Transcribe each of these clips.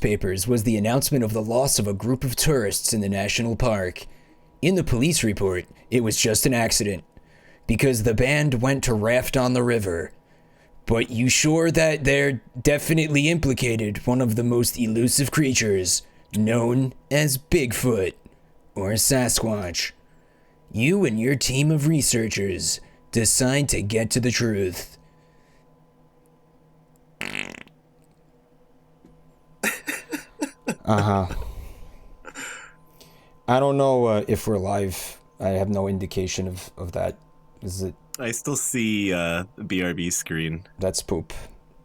Papers was the announcement of the loss of a group of tourists in the national park. In the police report, it was just an accident, because the band went to raft on the river. But you sure that they're definitely implicated one of the most elusive creatures, known as Bigfoot, or Sasquatch. You and your team of researchers decide to get to the truth. Uh-huh. I don't know if we're live. I have no indication of that. Is it? I still see the BRB screen. That's poop.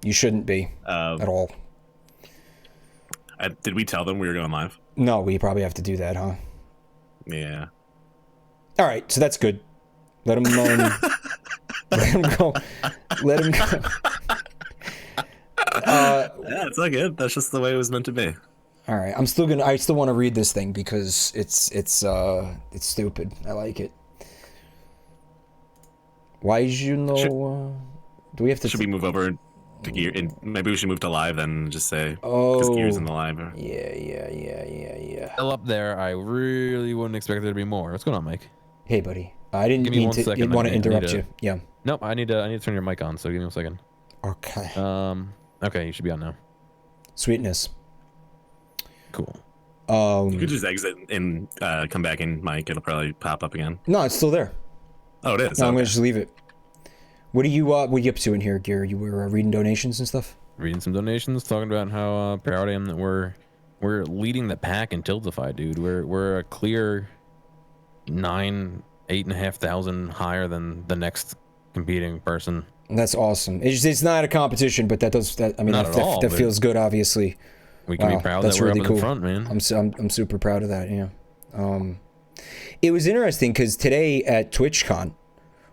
You shouldn't be at all. Did we tell them we were going live? No, we probably have to do that, huh? Yeah. All right, so that's good. Let him know. Let him go. Let him go. Yeah, it's not good. That's just the way it was meant to be. All right, I still want to read this thing because it's stupid. I like it. Why did you know? Do we have to? Should we move over to gear? And maybe we should move to live and just say. Oh. Because gear's in the live. Yeah. Still up there. I really wouldn't expect there to be more. What's going on, Mike? Hey, buddy. I didn't Give me mean 1 to. second. Didn't want to interrupt you. Yeah. Nope. I need to turn your mic on. So give me 1 second. Okay. Okay, you should be on now. Sweetness. Cool. You could just exit and come back in, Mike. It'll probably pop up again. No, it's still there. Oh, it is. No, okay. I'm gonna just leave it. What are you up to in here, Gear? You were reading donations and stuff? Reading some donations, talking about how proud I am that we're leading the pack in Tiltify, dude. We're a clear 8,500 higher than the next competing person. That's awesome. It's not a competition, but that feels good, obviously. We can be proud that we're really up in the front, man. I'm super proud of that. Yeah. It was interesting because today at TwitchCon,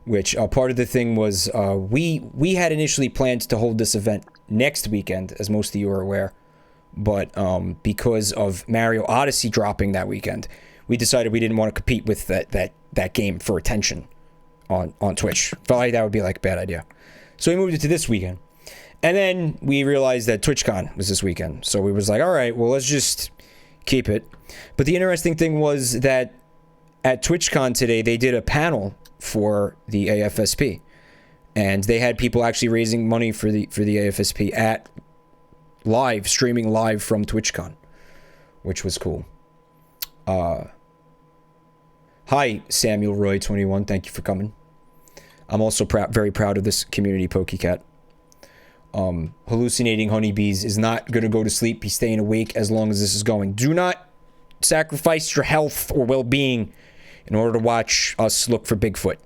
which part of the thing was we had initially planned to hold this event next weekend, as most of you are aware, but because of Mario Odyssey dropping that weekend, we decided we didn't want to compete with that game for attention on Twitch. Felt like that would be like a bad idea, so we moved it to this weekend. And then we realized that TwitchCon was this weekend. So we was like, all right, well, let's just keep it. But the interesting thing was that at TwitchCon today, they did a panel for the AFSP. And they had people actually raising money for the AFSP at streaming live from TwitchCon, which was cool. Hi, Samuel Roy 21. Thank you for coming. I'm also very proud of this community, PokeCat. Hallucinating honeybees is not going to go to sleep. He's staying awake as long as this is going. Do not sacrifice your health or well-being in order to watch us look for Bigfoot.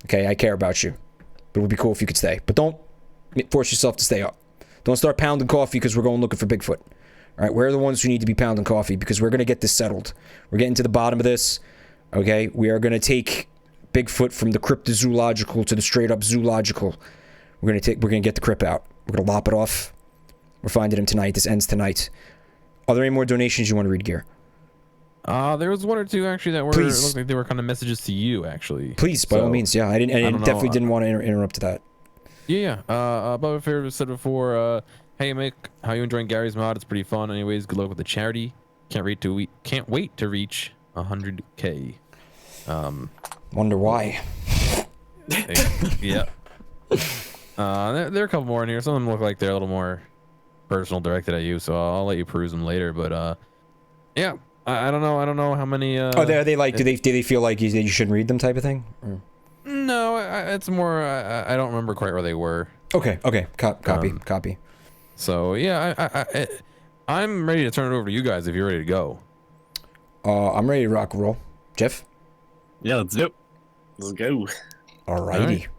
Okay, I care about you. But it would be cool if you could stay. But don't force yourself to stay up. Don't start pounding coffee because we're going looking for Bigfoot. All right, we're the ones who need to be pounding coffee because we're going to get this settled. We're getting to the bottom of this. Okay, we are going to take Bigfoot from the cryptozoological to the straight-up zoological. We're gonna get the crip out. We're gonna lop it off. We're finding him tonight. This ends tonight. Are there any more donations you want to read, Gear? There was one or two actually that were. Please. It looked like they were kind of messages to you, actually. Please, by all means. Yeah, I definitely didn't want to interrupt that. Yeah. Above Fair said before. Hey, Mick, how you enjoying Gary's mod? It's pretty fun. Anyways, good luck with the charity. Can't wait to reach 100K. Wonder why. Yeah. There are a couple more in here. Some of them look like they're a little more personal, directed at you, so I'll let you peruse them later. But yeah, I don't know how many. Are they like? Do they feel like you shouldn't read them, type of thing? Or? No, it's more. I don't remember quite where they were. Okay. Copy. So yeah, I'm ready to turn it over to you guys if you're ready to go. I'm ready to rock and roll. Jeff? Yeah, let's do it. Let's go. Alrighty. Right.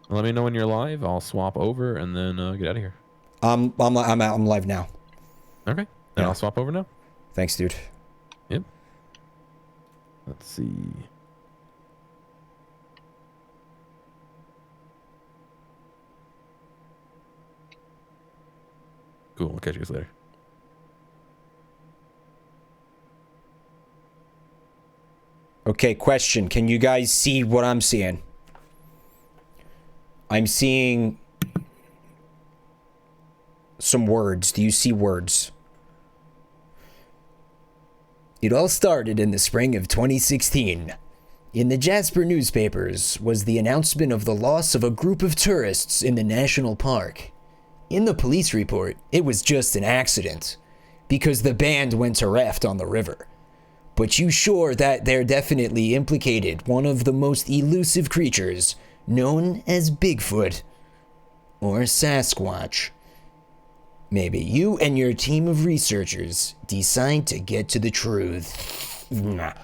Let me know when you're live. I'll swap over and then get out of here. I'm live now. Okay. Then Yeah. I'll swap over now. Thanks, dude. Yep. Let's see. Cool. I'll catch you guys later. Okay, question. Can you guys see what I'm seeing? I'm seeing some words. Do you see words? It all started in the spring of 2016. In the Jasper newspapers was the announcement of the loss of a group of tourists in the national park. In the police report, it was just an accident, because the band went to raft on the river. But you sure that they're definitely implicated one of the most elusive creatures known as Bigfoot or Sasquatch. Maybe you and your team of researchers decide to get to the truth. Nah.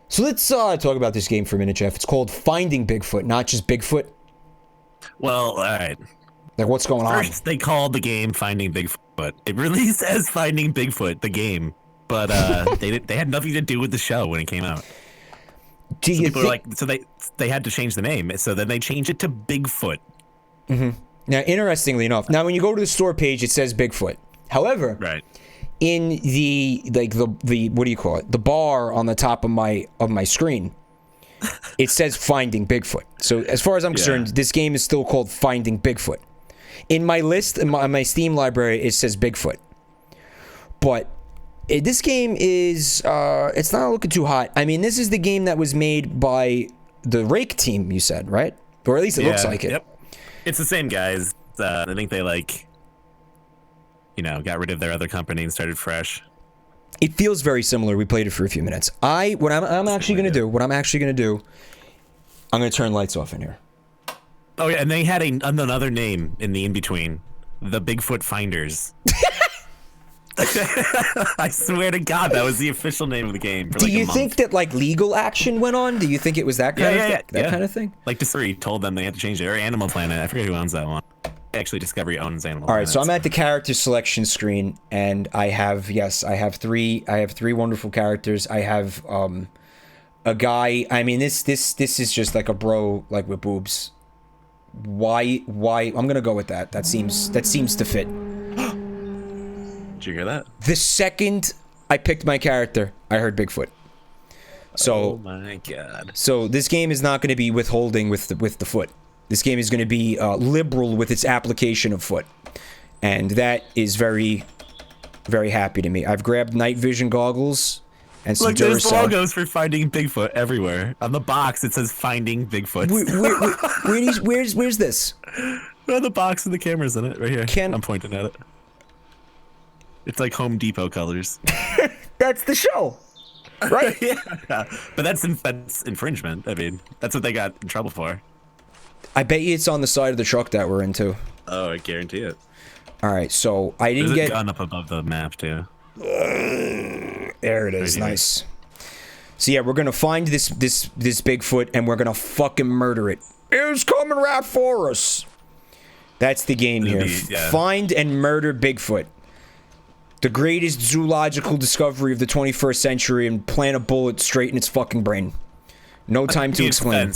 So let's talk about this game for a minute, Jeff. It's called Finding Bigfoot, not just Bigfoot. Well, all right. Like, what's going on? First, they called the game Finding Bigfoot. It really says Finding Bigfoot, the game, but they had nothing to do with the show when it came out. Do so you people were like, so they had to change the name, so then they changed it to Bigfoot. Mm-hmm. Now, interestingly enough, when you go to the store page, it says Bigfoot. However, right. In the what do you call it? The bar on the top of my screen, it says Finding Bigfoot. So as far as I'm concerned, this game is still called Finding Bigfoot. In my list, in my Steam library, it says Bigfoot. But this game is it's not looking too hot. I mean, this is the game that was made by the Rake team, you said, right? Or at least it looks like it. Yep. It's the same guys. I think they got rid of their other company and started fresh. It feels very similar. We played it for a few minutes. What I'm actually gonna do, I'm gonna turn lights off in here. Oh yeah, and they had another name in the in-between. The Bigfoot Finders. I swear to God, that was the official name of the game. For Do you think that legal action went on? Do you think it was that kind of thing? Like Discovery told them they had to change it, or Animal Planet. I forget who owns that one. Actually, Discovery owns Animal Planet. All right, so I'm at the character selection screen, and I have three wonderful characters. I have a guy. I mean, this is just like a bro, like with boobs. Why? I'm gonna go with that. That seems to fit. Did you hear that? The second I picked my character, I heard Bigfoot. So, oh my God. So this game is not going to be withholding with the foot. This game is going to be liberal with its application of foot. And that is very, very happy to me. I've grabbed night vision goggles and some Duracell. Look, there's logos for Finding Bigfoot everywhere. On the box, it says Finding Bigfoot. Where's this? On the box and the camera's in it, right here. I'm pointing at it. It's like Home Depot colors. That's the show, right? Yeah, but that's infringement. I mean, that's what they got in trouble for. I bet you it's on the side of the truck that we're in too. Oh, I guarantee it. All right, so I didn't There's a gun up above the map too. There it is. Nice. So yeah, we're gonna find this Bigfoot and we're gonna fucking murder it. It's coming right for us. That's the game here. Find and murder Bigfoot. The greatest zoological discovery of the 21st century, and plant a bullet straight in its fucking brain. No time to explain.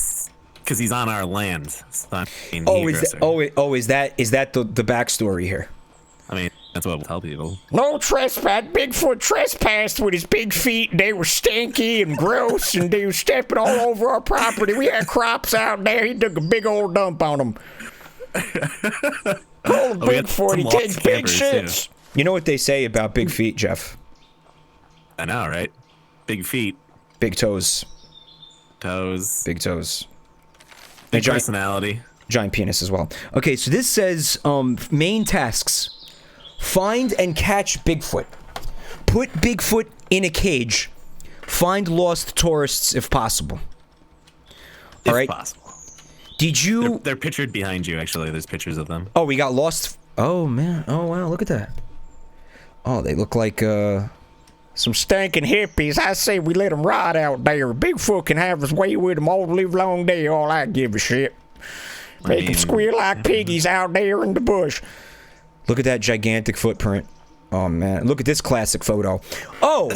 Because he's on our land. Is that the backstory here? I mean, that's what we'll tell people. No trespass. Bigfoot trespassed with his big feet, and they were stinky and gross, and they were stepping all over our property. We had crops out there. He took a big old dump on them. Oh, Bigfoot, he takes big shits. Too. You know what they say about big feet, Jeff? I know, right? Big feet. Big toes. Toes. Big toes. Big personality. Giant penis as well. Okay, so this says main tasks. Find and catch Bigfoot. Put Bigfoot in a cage. Find lost tourists if possible. All right. If possible. Did you... They're pictured behind you, actually. There's pictures of them. Oh, we got lost... Oh, man. Oh, wow. Look at that. Oh, they look like some stinking hippies. I say we let them ride out there. Bigfoot can have his way with them all live long day. All I give a shit. They can squeal like piggies out there in the bush. Look at that gigantic footprint. Oh, man. Look at this classic photo. Oh!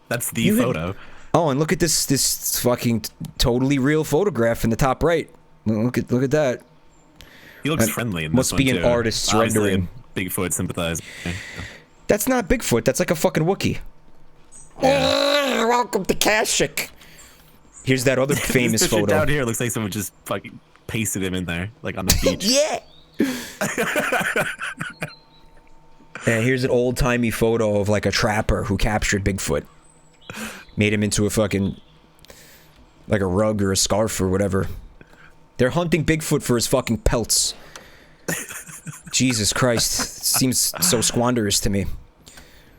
That's the photo. Oh, and look at this fucking totally real photograph in the top right. Look at that. He looks friendly in this must be an artist's rendering. Bigfoot sympathizer. That's not Bigfoot. That's like a fucking Wookiee. Yeah. Welcome to Kashyyyk. Here's that other famous photo. Down here looks like someone just fucking pasted him in there, like on the beach. Yeah. And here's an old-timey photo of like a trapper who captured Bigfoot. Made him into a fucking, like a rug or a scarf or whatever. They're hunting Bigfoot for his fucking pelts. Jesus Christ. Seems so squanderous to me.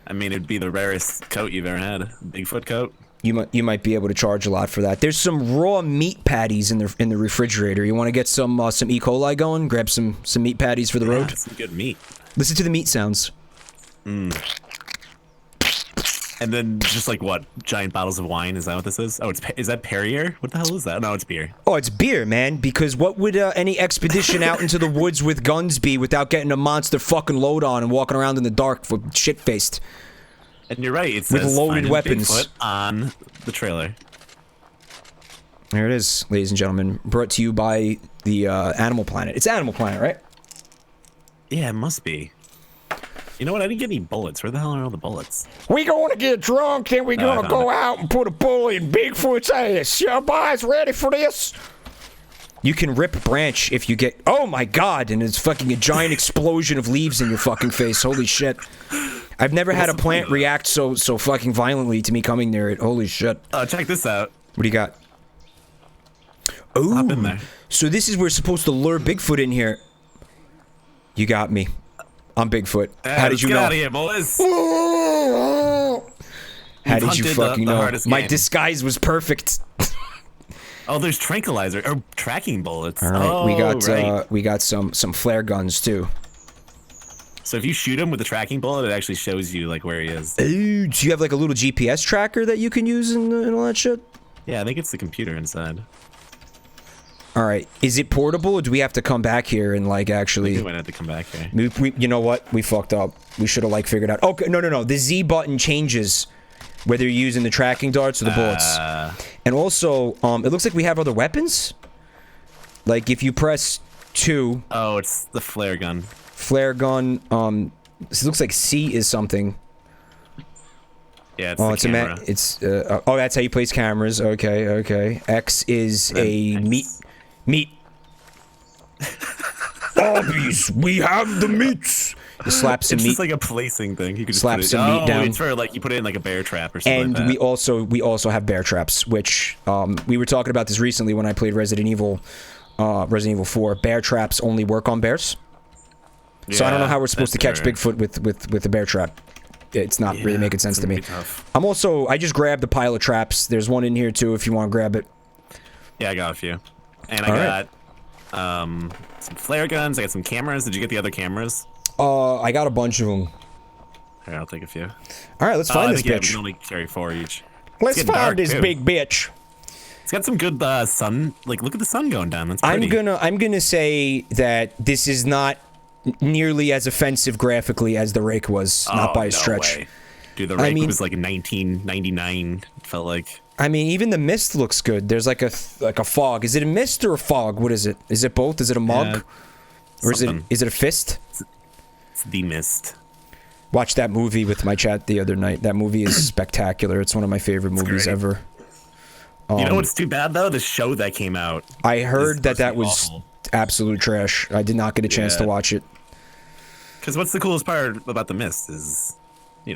I mean, it'd be the rarest coat you've ever had. Bigfoot coat. You might be able to charge a lot for that. There's some raw meat patties in the refrigerator. You want to get some E. coli going? Grab some meat patties for the road? Yeah, some good meat. Listen to the meat sounds. And then just like what? Giant bottles of wine? Is that what this is? Oh, is that Perrier? What the hell is that? No, it's beer. Oh, it's beer, man. Because what would any expedition out into the woods with guns be without getting a monster fucking load on and walking around in the dark for shit-faced? And you're right. It With says loaded Finding weapons. Bigfoot on the trailer. There it is, ladies and gentlemen. Brought to you by the Animal Planet. It's Animal Planet, right? Yeah, it must be. You know what? I didn't get any bullets. Where the hell are all the bullets? We gonna get drunk, then we I gonna found go it. out and put a bullet in Bigfoot's ass. Y'all boys ready for this? You can rip a branch if you get... Oh my god, and it's fucking a giant explosion of leaves in your fucking face. Holy shit. I've never had a plant react so fucking violently to me coming near it. Holy shit. Check this out. What do you got? Oh, Hop in there. so this is where we're supposed to lure Bigfoot in here. You got me. I'm Bigfoot. How did you get know? out of here, boys. How did you hunted fucking the know? hardest My game. disguise was perfect. Oh, there's tranquilizer or tracking bullets. All right, oh, we got some flare guns too. So if you shoot him with a tracking bullet, it actually shows you like where he is. Ooh, do you have like a little GPS tracker that you can use and all that shit? Yeah, I think it's the computer inside. All right, is it portable or do we have to come back here and like actually? We might have to come back here. You know what? We fucked up. We should have like figured out. Okay, no. The Z button changes whether you're using the tracking darts or the bullets. And also, it looks like we have other weapons. Like if you press 2. Oh, it's the flare gun. Flare gun. This looks like C is something. Yeah, it's the camera. Oh, that's how you place cameras. Okay. X is a X. meat. Arby's, we have the meats. You slap some It's meat. just like a placing thing. You could just Slap put it, some meat down. It's for like you put it in like a bear trap or something And like that. we also have bear traps, which we were talking about this recently when I played Resident Evil 4. Bear traps only work on bears. So I don't know how we're supposed to catch Bigfoot with a bear trap. It's not really making sense to me. Tough. I just grabbed a pile of traps. There's one in here too if you want to grab it. Yeah, I got a few. And All I right. got some flare guns. I got some cameras. Did you get the other cameras? I got a bunch of them. Here, I'll take a few. All right, let's find I this think, yeah, we bitch. can only carry 4 each. Let's getting find dark, this too. big bitch. It's got some good sun. Like, look at the sun going down. That's pretty. I'm gonna say that this is not nearly as offensive graphically as the Rake was, not by a no stretch. way. Dude, the Rake mean- was like 1999. Felt like. I mean, even the mist looks good. There's like a fog. Is it a mist or a fog? What is it? Is it both? Is it a mug? Or something. is it a fist? It's the mist. Watched that movie with my chat the other night. That movie is spectacular. It's one of my favorite movies great. ever. You know what's too bad though? The show that came out. I heard that supposed to be was awful. absolute trash. I did not get a chance to Yeah. watch it. Because what's the coolest part about the mist is, the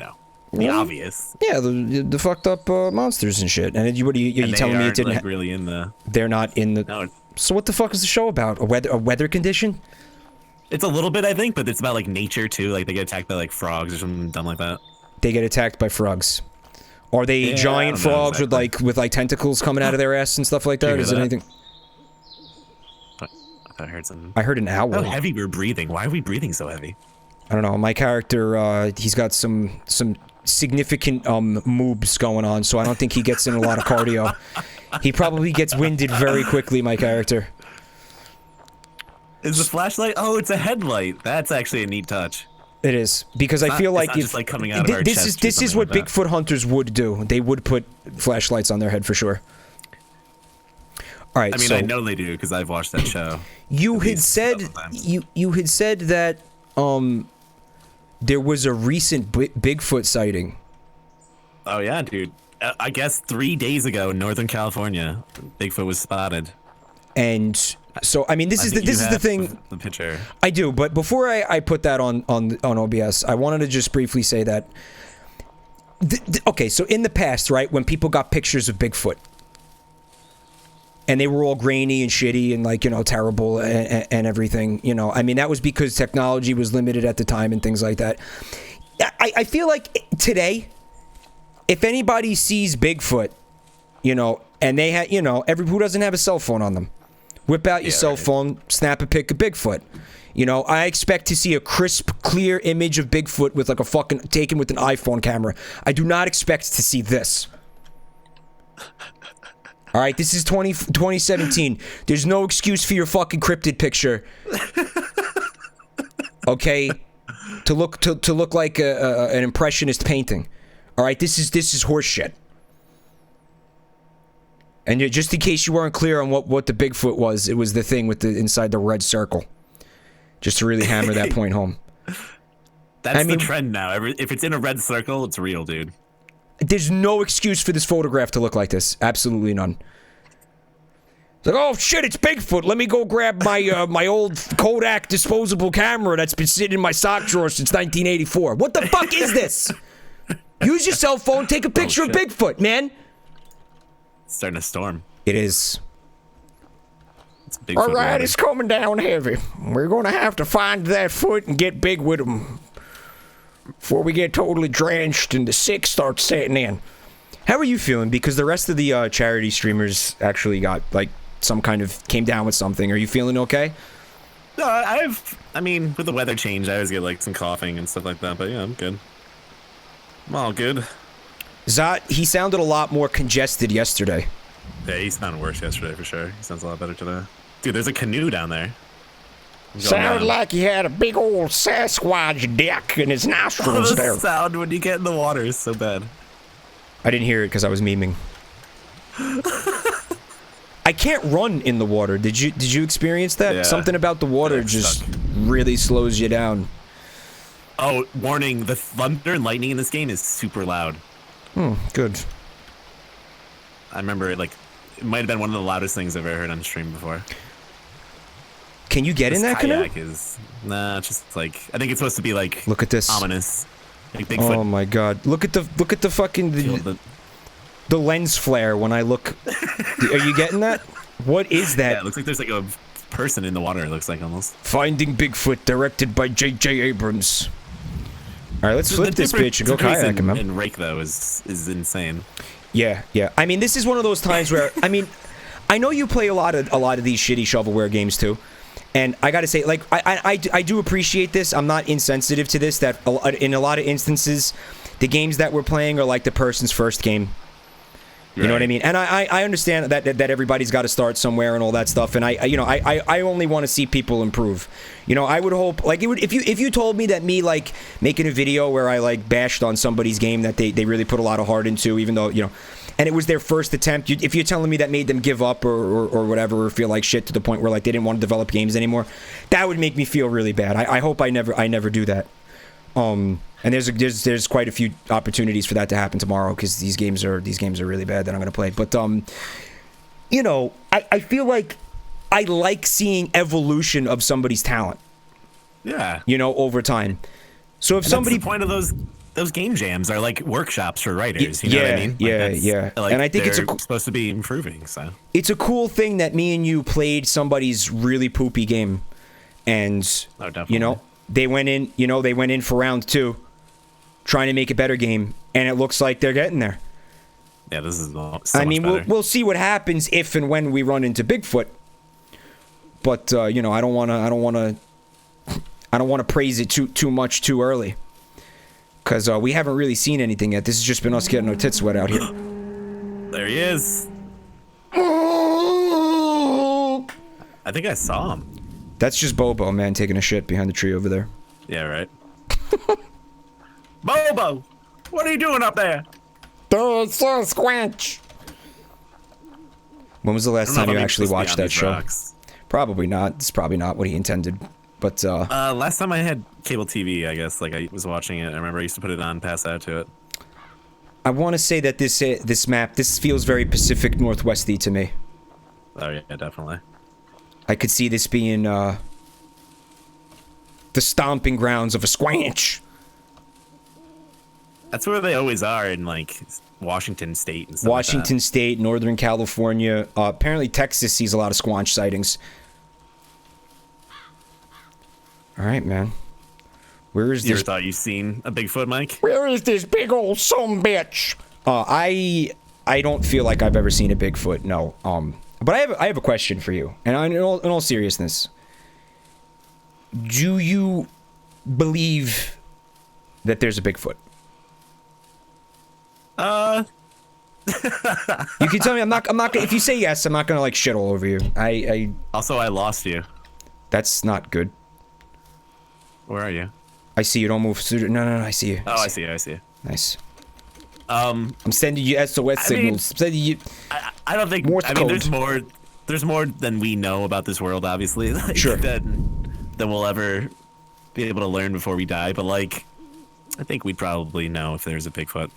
obvious. Yeah, the fucked up monsters and shit. And what are you And they telling me it aren't, didn't? like, really in the. They're not in the. No, So what the fuck is the show about? A weather condition? it's a little bit, I think, but it's about like nature too. Like they get attacked by like frogs or something dumb like that. They get attacked by frogs. Are they Yeah, giant I don't know frogs with like tentacles coming out of their ass and stuff like Did you that? hear Is it that? anything? I heard something. I heard an owl. How heavy we're breathing. Why are we breathing so heavy? I don't know. My character, he's got some significant moobs going on, so I don't think he gets in a lot of cardio. He probably gets winded very quickly. My character. Is the flashlight? Oh, it's a headlight. That's actually a neat touch. It is because I not- feel it's like not if just, like, coming out of our this chest is or this is something what like that. Bigfoot hunters would do. They would put flashlights on their head for sure. All right. I mean, so I know they do because I've watched that show. you at had least said several times. you had said that there was a recent Bigfoot sighting. Oh yeah, dude. I guess 3 days ago in Northern California, Bigfoot was spotted. And So I mean, this is the thing. The picture. I do, but before I put that on OBS, I wanted to just briefly say that. Okay, so in the past, right, when people got pictures of Bigfoot, and they were all grainy and shitty and like, you know, terrible and everything, you know, I mean, that was because technology was limited at the time and things like that. I feel like today, if anybody sees Bigfoot, you know, and they have, you know, who doesn't have a cell phone on them, whip out your cell phone, snap a pic of Bigfoot. You know, I expect to see a crisp, clear image of Bigfoot with like a fucking taken with an iPhone camera. I do not expect to see this. All right, this is 2017. There's no excuse for your fucking cryptid picture. Okay, to look like an impressionist painting. All right, this is horseshit. And just in case you weren't clear on what the Bigfoot was, it was the thing with the inside the red circle. Just to really hammer that point home. That's the trend now. If it's in a red circle, it's real, dude. There's no excuse for this photograph to look like this. Absolutely none. It's like, oh shit, it's Bigfoot. Let me go grab my my old Kodak disposable camera that's been sitting in my sock drawer since 1984. What the fuck is this? Use your cell phone, take a picture of Bigfoot, man. It's starting to storm. It is. All right, it's coming down heavy. We're gonna have to find that foot and get big with him before we get totally drenched and the sick starts setting in. How are you feeling? Because the rest of the charity streamers actually got like some kind of came down with something. Are you feeling okay? No, I mean, with the weather change, I always get like some coughing and stuff like that. But yeah, I'm good. I'm all good. Zot, he sounded a lot more congested yesterday. Yeah, he sounded worse yesterday for sure. He sounds a lot better today. Dude, there's a canoe down there. Sounded like he had a big old Sasquatch dick in his nostrils there. The sound when you get in the water is so bad. I didn't hear it because I was memeing. I can't run in the water. Did you experience that? Yeah. Something about the water just really slows you down. Oh, warning, the thunder and lightning in this game is super loud. Good. I remember it might have been one of the loudest things I've ever heard on stream before. Can you get in that canoe? Nah, it's just like, I think it's supposed to be like, look at this, ominous. Like Bigfoot. Oh my god. Look at the fucking the lens flare when I look. Are you getting that? What is that? Yeah, it looks like there's like a person in the water, it looks like almost. Finding Bigfoot, directed by J.J. Abrams. All right, let's flip this bitch and go kayak him. And Rake though is insane. Yeah. I mean, this is one of those times where I mean, I know you play a lot of these shitty shovelware games too, and I gotta say, like, I do appreciate this. I'm not insensitive to this. That in a lot of instances, the games that we're playing are like the person's first game. You know what I mean? And I understand that everybody's got to start somewhere and all that stuff. And I only want to see people improve. You know, I would hope like if you told me that me like making a video where I like bashed on somebody's game that they really put a lot of heart into, even though, you know, and it was their first attempt. If you're telling me that made them give up or whatever, or feel like shit to the point where like they didn't want to develop games anymore, that would make me feel really bad. I hope I never do that. And there's quite a few opportunities for that to happen tomorrow because these games are really bad that I'm gonna play. But you know, I feel like I like seeing evolution of somebody's talent. Yeah. You know, over time. So if somebody, that's the point of those game jams are like workshops for writers. You know what I mean? Yeah. Like, and I think it's supposed to be improving. So it's a cool thing that me and you played somebody's really poopy game, and you know. They went in for round 2, trying to make a better game, and it looks like they're getting there. Yeah, this is so I mean, much better. we'll see what happens if and when we run into Bigfoot. But you know, I don't want to praise it too much too early, because we haven't really seen anything yet. This has just been us getting our tits wet out here. There he is. I think I saw him. That's just Bobo, man, taking a shit behind the tree over there. Yeah, right. Bobo! What are you doing up there? There's so squanch. When was the last time you actually watched that show? Rocks. Probably not. It's probably not what he intended. But last time I had cable TV, I guess, like I was watching it. I remember I used to put it on, pass out to it. I want to say that this map feels very Pacific Northwesty to me. Oh yeah, definitely. I could see this being the stomping grounds of a squanch. That's where they always are in like Washington State and stuff Washington like State, Northern California. Apparently Texas sees a lot of squanch sightings. All right, man. Where is that. You this? ever thought you've seen a Bigfoot, Mike? Where is this big old sumbitch? I don't feel like I've ever seen a Bigfoot. No. But I have a question for you, and in all seriousness, do you believe that there's a Bigfoot? You can tell me. I'm not gonna, if you say yes, I'm not gonna like shit all over you. Also, I lost you. That's not good. Where are you? I see you. Don't move. No. I see you. Oh, I see you. Nice. I'm sending you SOS signals. I'm sending you. I don't think. Morse code. There's more than we know about this world, obviously. Like, sure. Than we'll ever be able to learn before we die. But like, I think we'd probably know if there's a Bigfoot.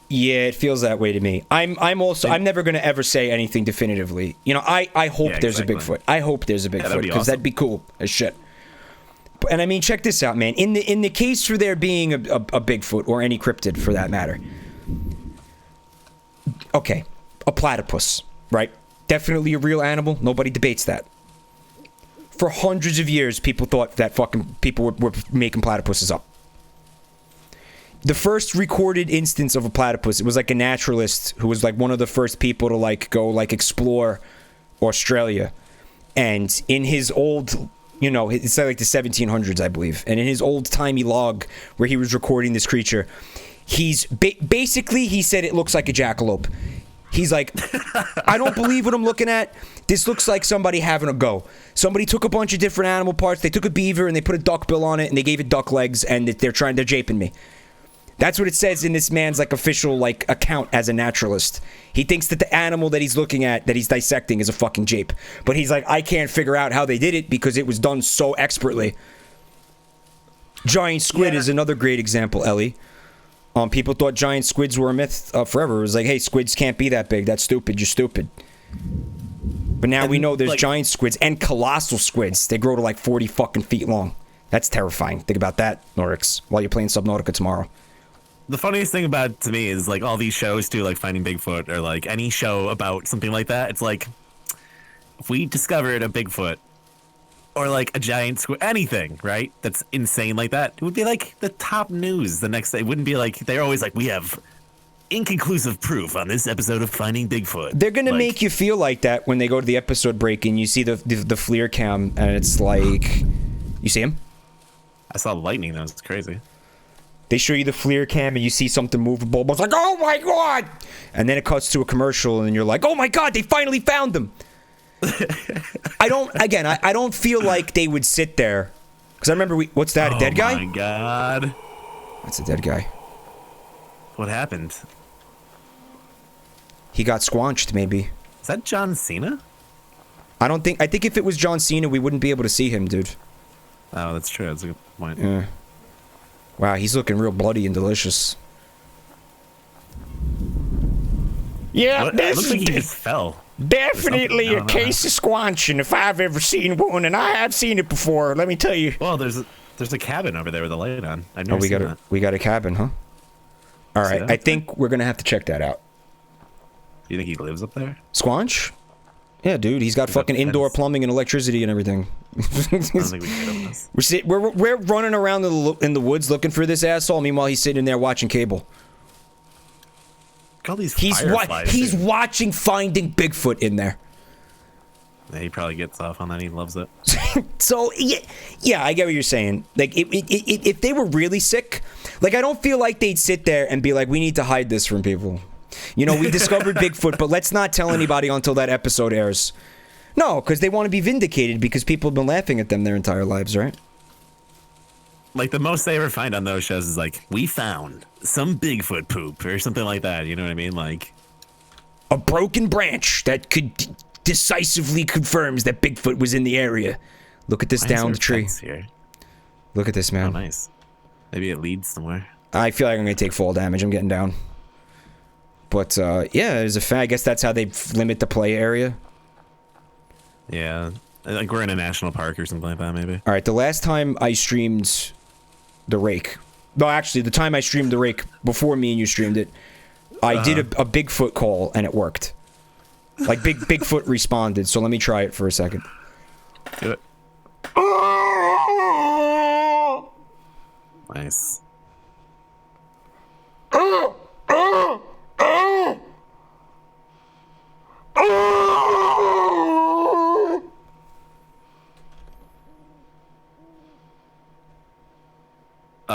Yeah, it feels that way to me. I'm never gonna ever say anything definitively. You know, I hope there's a Bigfoot. I hope there's a Bigfoot because that'd be cool as shit. And I mean, check this out, man. In the case for there being a Bigfoot or any cryptid for that matter. Okay, a platypus, right? Definitely a real animal. Nobody debates that. For hundreds of years, people thought that fucking people were making platypuses up. The first recorded instance of a platypus, it was like a naturalist who was like one of the first people to like go like explore Australia. And in his old, you know, it's like the 1700s, I believe. And in his old-timey log where he was recording this creature, he's basically, he said it looks like a jackalope. He's like, I don't believe what I'm looking at. This looks like somebody having a go. Somebody took a bunch of different animal parts. They took a beaver and they put a duck bill on it and they gave it duck legs and they're japing me. That's what it says in this man's like official like account as a naturalist. He thinks that the animal that he's looking at, that he's dissecting, is a fucking jape. But he's like, I can't figure out how they did it because it was done so expertly. Giant squid is another great example, Ellie. People thought giant squids were a myth forever. It was like, hey, squids can't be that big. That's stupid. You're stupid. But now we know there's like, giant squids and colossal squids. They grow to like 40 fucking feet long. That's terrifying. Think about that, Norix, while you're playing Subnautica tomorrow. The funniest thing about it to me is like all these shows too, like Finding Bigfoot or like any show about something like that. It's like if we discovered a Bigfoot or like a giant squid, anything, right? That's insane like that. It would be like the top news the next day. It wouldn't be like they're always like, we have inconclusive proof on this episode of Finding Bigfoot. They're gonna make you feel like that when they go to the episode break and you see the FLIR cam and it's like, you see him? I saw lightning. That was crazy. They show you the FLIR cam and you see something movable. It's like, oh my god! And then it cuts to a commercial and you're like, oh my god, they finally found them. I don't feel like they would sit there. Because I remember, what's that, a dead guy? Oh my god. That's a dead guy. What happened? He got squanched, maybe. Is that John Cena? I think if it was John Cena, we wouldn't be able to see him, dude. Oh, that's true. That's a good point. Yeah. Wow, he's looking real bloody and delicious. Yeah, this looks like he just fell. Definitely a case of squanching if I've ever seen one, and I have seen it before. Let me tell you. Well, there's a cabin over there with a light on. I've never we seen got that. We got a cabin, huh? All right, I think we're gonna have to check that out. You think he lives up there? Squanch? Yeah, dude, he's got fucking indoor plumbing and electricity and everything. I don't think we can get on this. We're running around in the woods looking for this asshole. Meanwhile, he's sitting there watching cable. Look at all these He's watching Finding Bigfoot in there. Yeah, he probably gets off on that. He loves it. So yeah, I get what you're saying. Like, if they were really sick, like I don't feel like they'd sit there and be like, we need to hide this from people. You know, we discovered Bigfoot, but let's not tell anybody until that episode airs. No, because they want to be vindicated because people have been laughing at them their entire lives, right? Like, the most they ever find on those shows is like, we found some Bigfoot poop or something like that. You know what I mean? Like, a broken branch that could decisively confirms that Bigfoot was in the area. Look at this downed tree. Here? Look at this, man. Oh, nice. Maybe it leads somewhere. I feel like I'm going to take fall damage. I'm getting down. But, yeah, there's a fact. I guess that's how they limit the play area. Yeah. Like we're in a national park or something like that, maybe. All right, the last time I streamed the rake, no, actually, the time I streamed the rake before me and you streamed it, I did a Bigfoot call and it worked. Like Bigfoot responded. So let me try it for a second. Do it. Nice.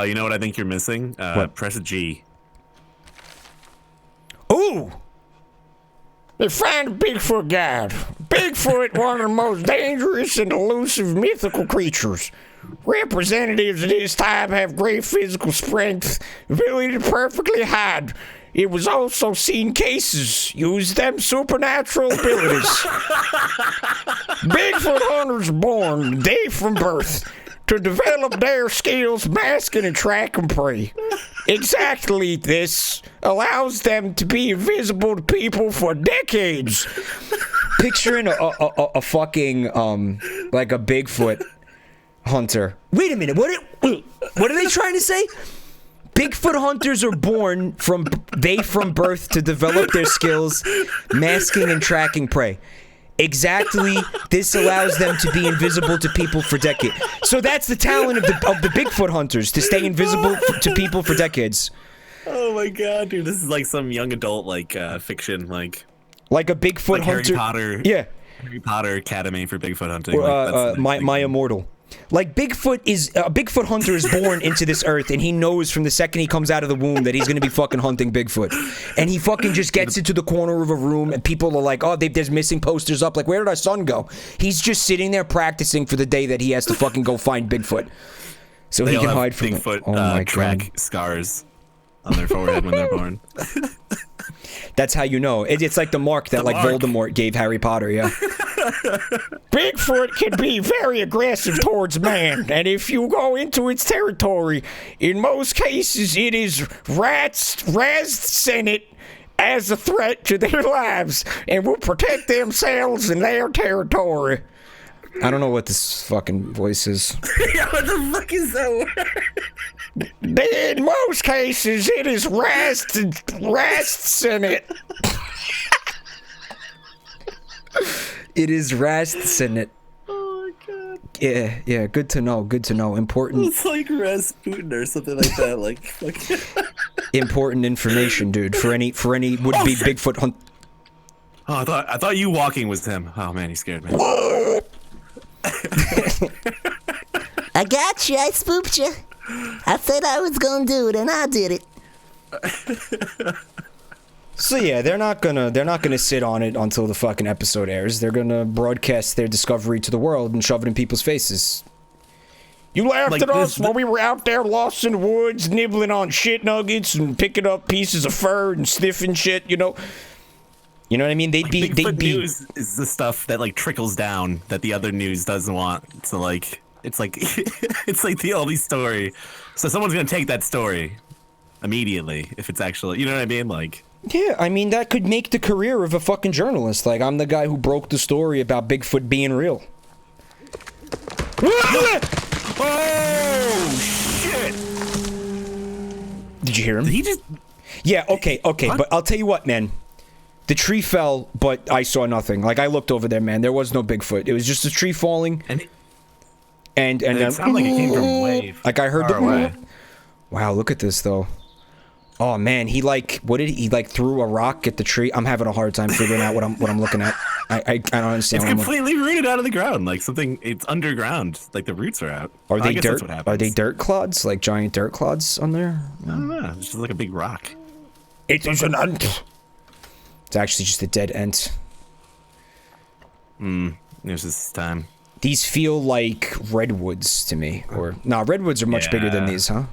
You know what I think you're missing? What? Press G. Ooh! They find a Bigfoot guide. Bigfoot, one of the most dangerous and elusive mythical creatures. Representatives of this type have great physical strength, ability to perfectly hide. It was also seen cases use them supernatural abilities. Bigfoot hunters born day from birth to develop their skills masking and tracking prey. Exactly this allows them to be invisible to people for decades. Picturing a fucking like a Bigfoot hunter. Wait a minute, what are they trying to say? Bigfoot hunters are born from birth to develop their skills masking and tracking prey. Exactly, this allows them to be invisible to people for decades. So that's the talent of the Bigfoot hunters, to stay invisible to people for decades. Oh my god, dude, this is like some young adult fiction, like a Bigfoot like hunter. Harry Potter. Yeah. Harry Potter Academy for Bigfoot hunting. My Immortal. Like Bigfoot hunter is born into this earth, and he knows from the second he comes out of the womb that he's gonna be fucking hunting Bigfoot, and he fucking just gets into the corner of a room, and people are like, "Oh, there's missing posters up. Like, where did our son go?" He's just sitting there practicing for the day that he has to fucking go find Bigfoot, so they he all can have hide from Bigfoot it. Oh my track god, scars on their forehead when they're born. that's how you know. It's like the mark that Voldemort gave Harry Potter. Yeah. Bigfoot can be very aggressive towards man, and if you go into its territory, in most cases it is sent it as a threat to their lives and will protect themselves and their territory. I don't know what this fucking voice is. Yeah, what the fuck is that word? In most cases it is in it. It is Rasputin. Oh my god. Yeah, good to know. Important. It's like Rasputin or something like that. Like important information, dude. For any would-be Bigfoot hunt. Oh, I thought you walking was him. Oh man, he scared me. I got you. I spooked you. I said I was gonna do it, and I did it. So yeah, they're not gonna sit on it until the fucking episode airs. They're gonna broadcast their discovery to the world and shove it in people's faces. You laughed at us when we were out there lost in the woods, nibbling on shit nuggets and picking up pieces of fur and sniffing shit. You know what I mean? Bigfoot news is the stuff that like trickles down that the other news doesn't want. So like it's like it's like the only story. So someone's gonna take that story immediately if it's actually, you know what I mean? Like. Yeah, I mean, that could make the career of a fucking journalist. Like, I'm the guy who broke the story about Bigfoot being real. Oh, shit! Did you hear him? Did he just... Yeah, okay, What? but I'll tell you what, man. The tree fell, but I saw nothing. Like, I looked over there, man. There was no Bigfoot. It was just a tree falling. And it sounded like it came from way like, I heard far away. Wow, look at this, though. Oh man, he threw a rock at the tree. I'm having a hard time figuring out what I'm looking at. I don't understand. It's completely rooted out of the ground, like something. It's underground, like the roots are out. Are they dirt? That's what happens. Are they dirt clods, like giant dirt clods on there? I don't know. It's just like a big rock. It is an ant. It's actually just a dead ant. There's this time. These feel like redwoods to me, or no, redwoods are much bigger than these, huh?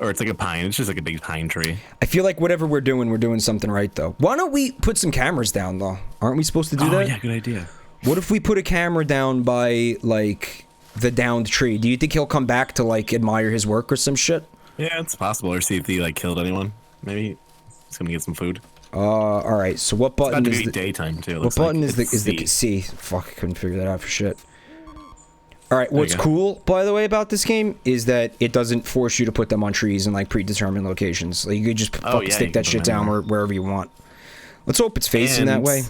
Or it's like a pine. It's just like a big pine tree. I feel like whatever we're doing something right, though. Why don't we put some cameras down, though? Aren't we supposed to do that? Oh, yeah, good idea. What if we put a camera down by, like, the downed tree? Do you think he'll come back to, like, admire his work or some shit? Yeah, it's possible. Or see if he, like, killed anyone. Maybe he's gonna get some food. All right. So what button It's is about to be the daytime too? what button is the C? Fuck, I couldn't figure that out for shit. All right, what's you go. cool, by the way, about this game is that it doesn't force you to put them on trees in like predetermined locations. Like you could just fucking yeah, stick you that can shit put them down anywhere. wherever you want. Let's hope it's facing that And way.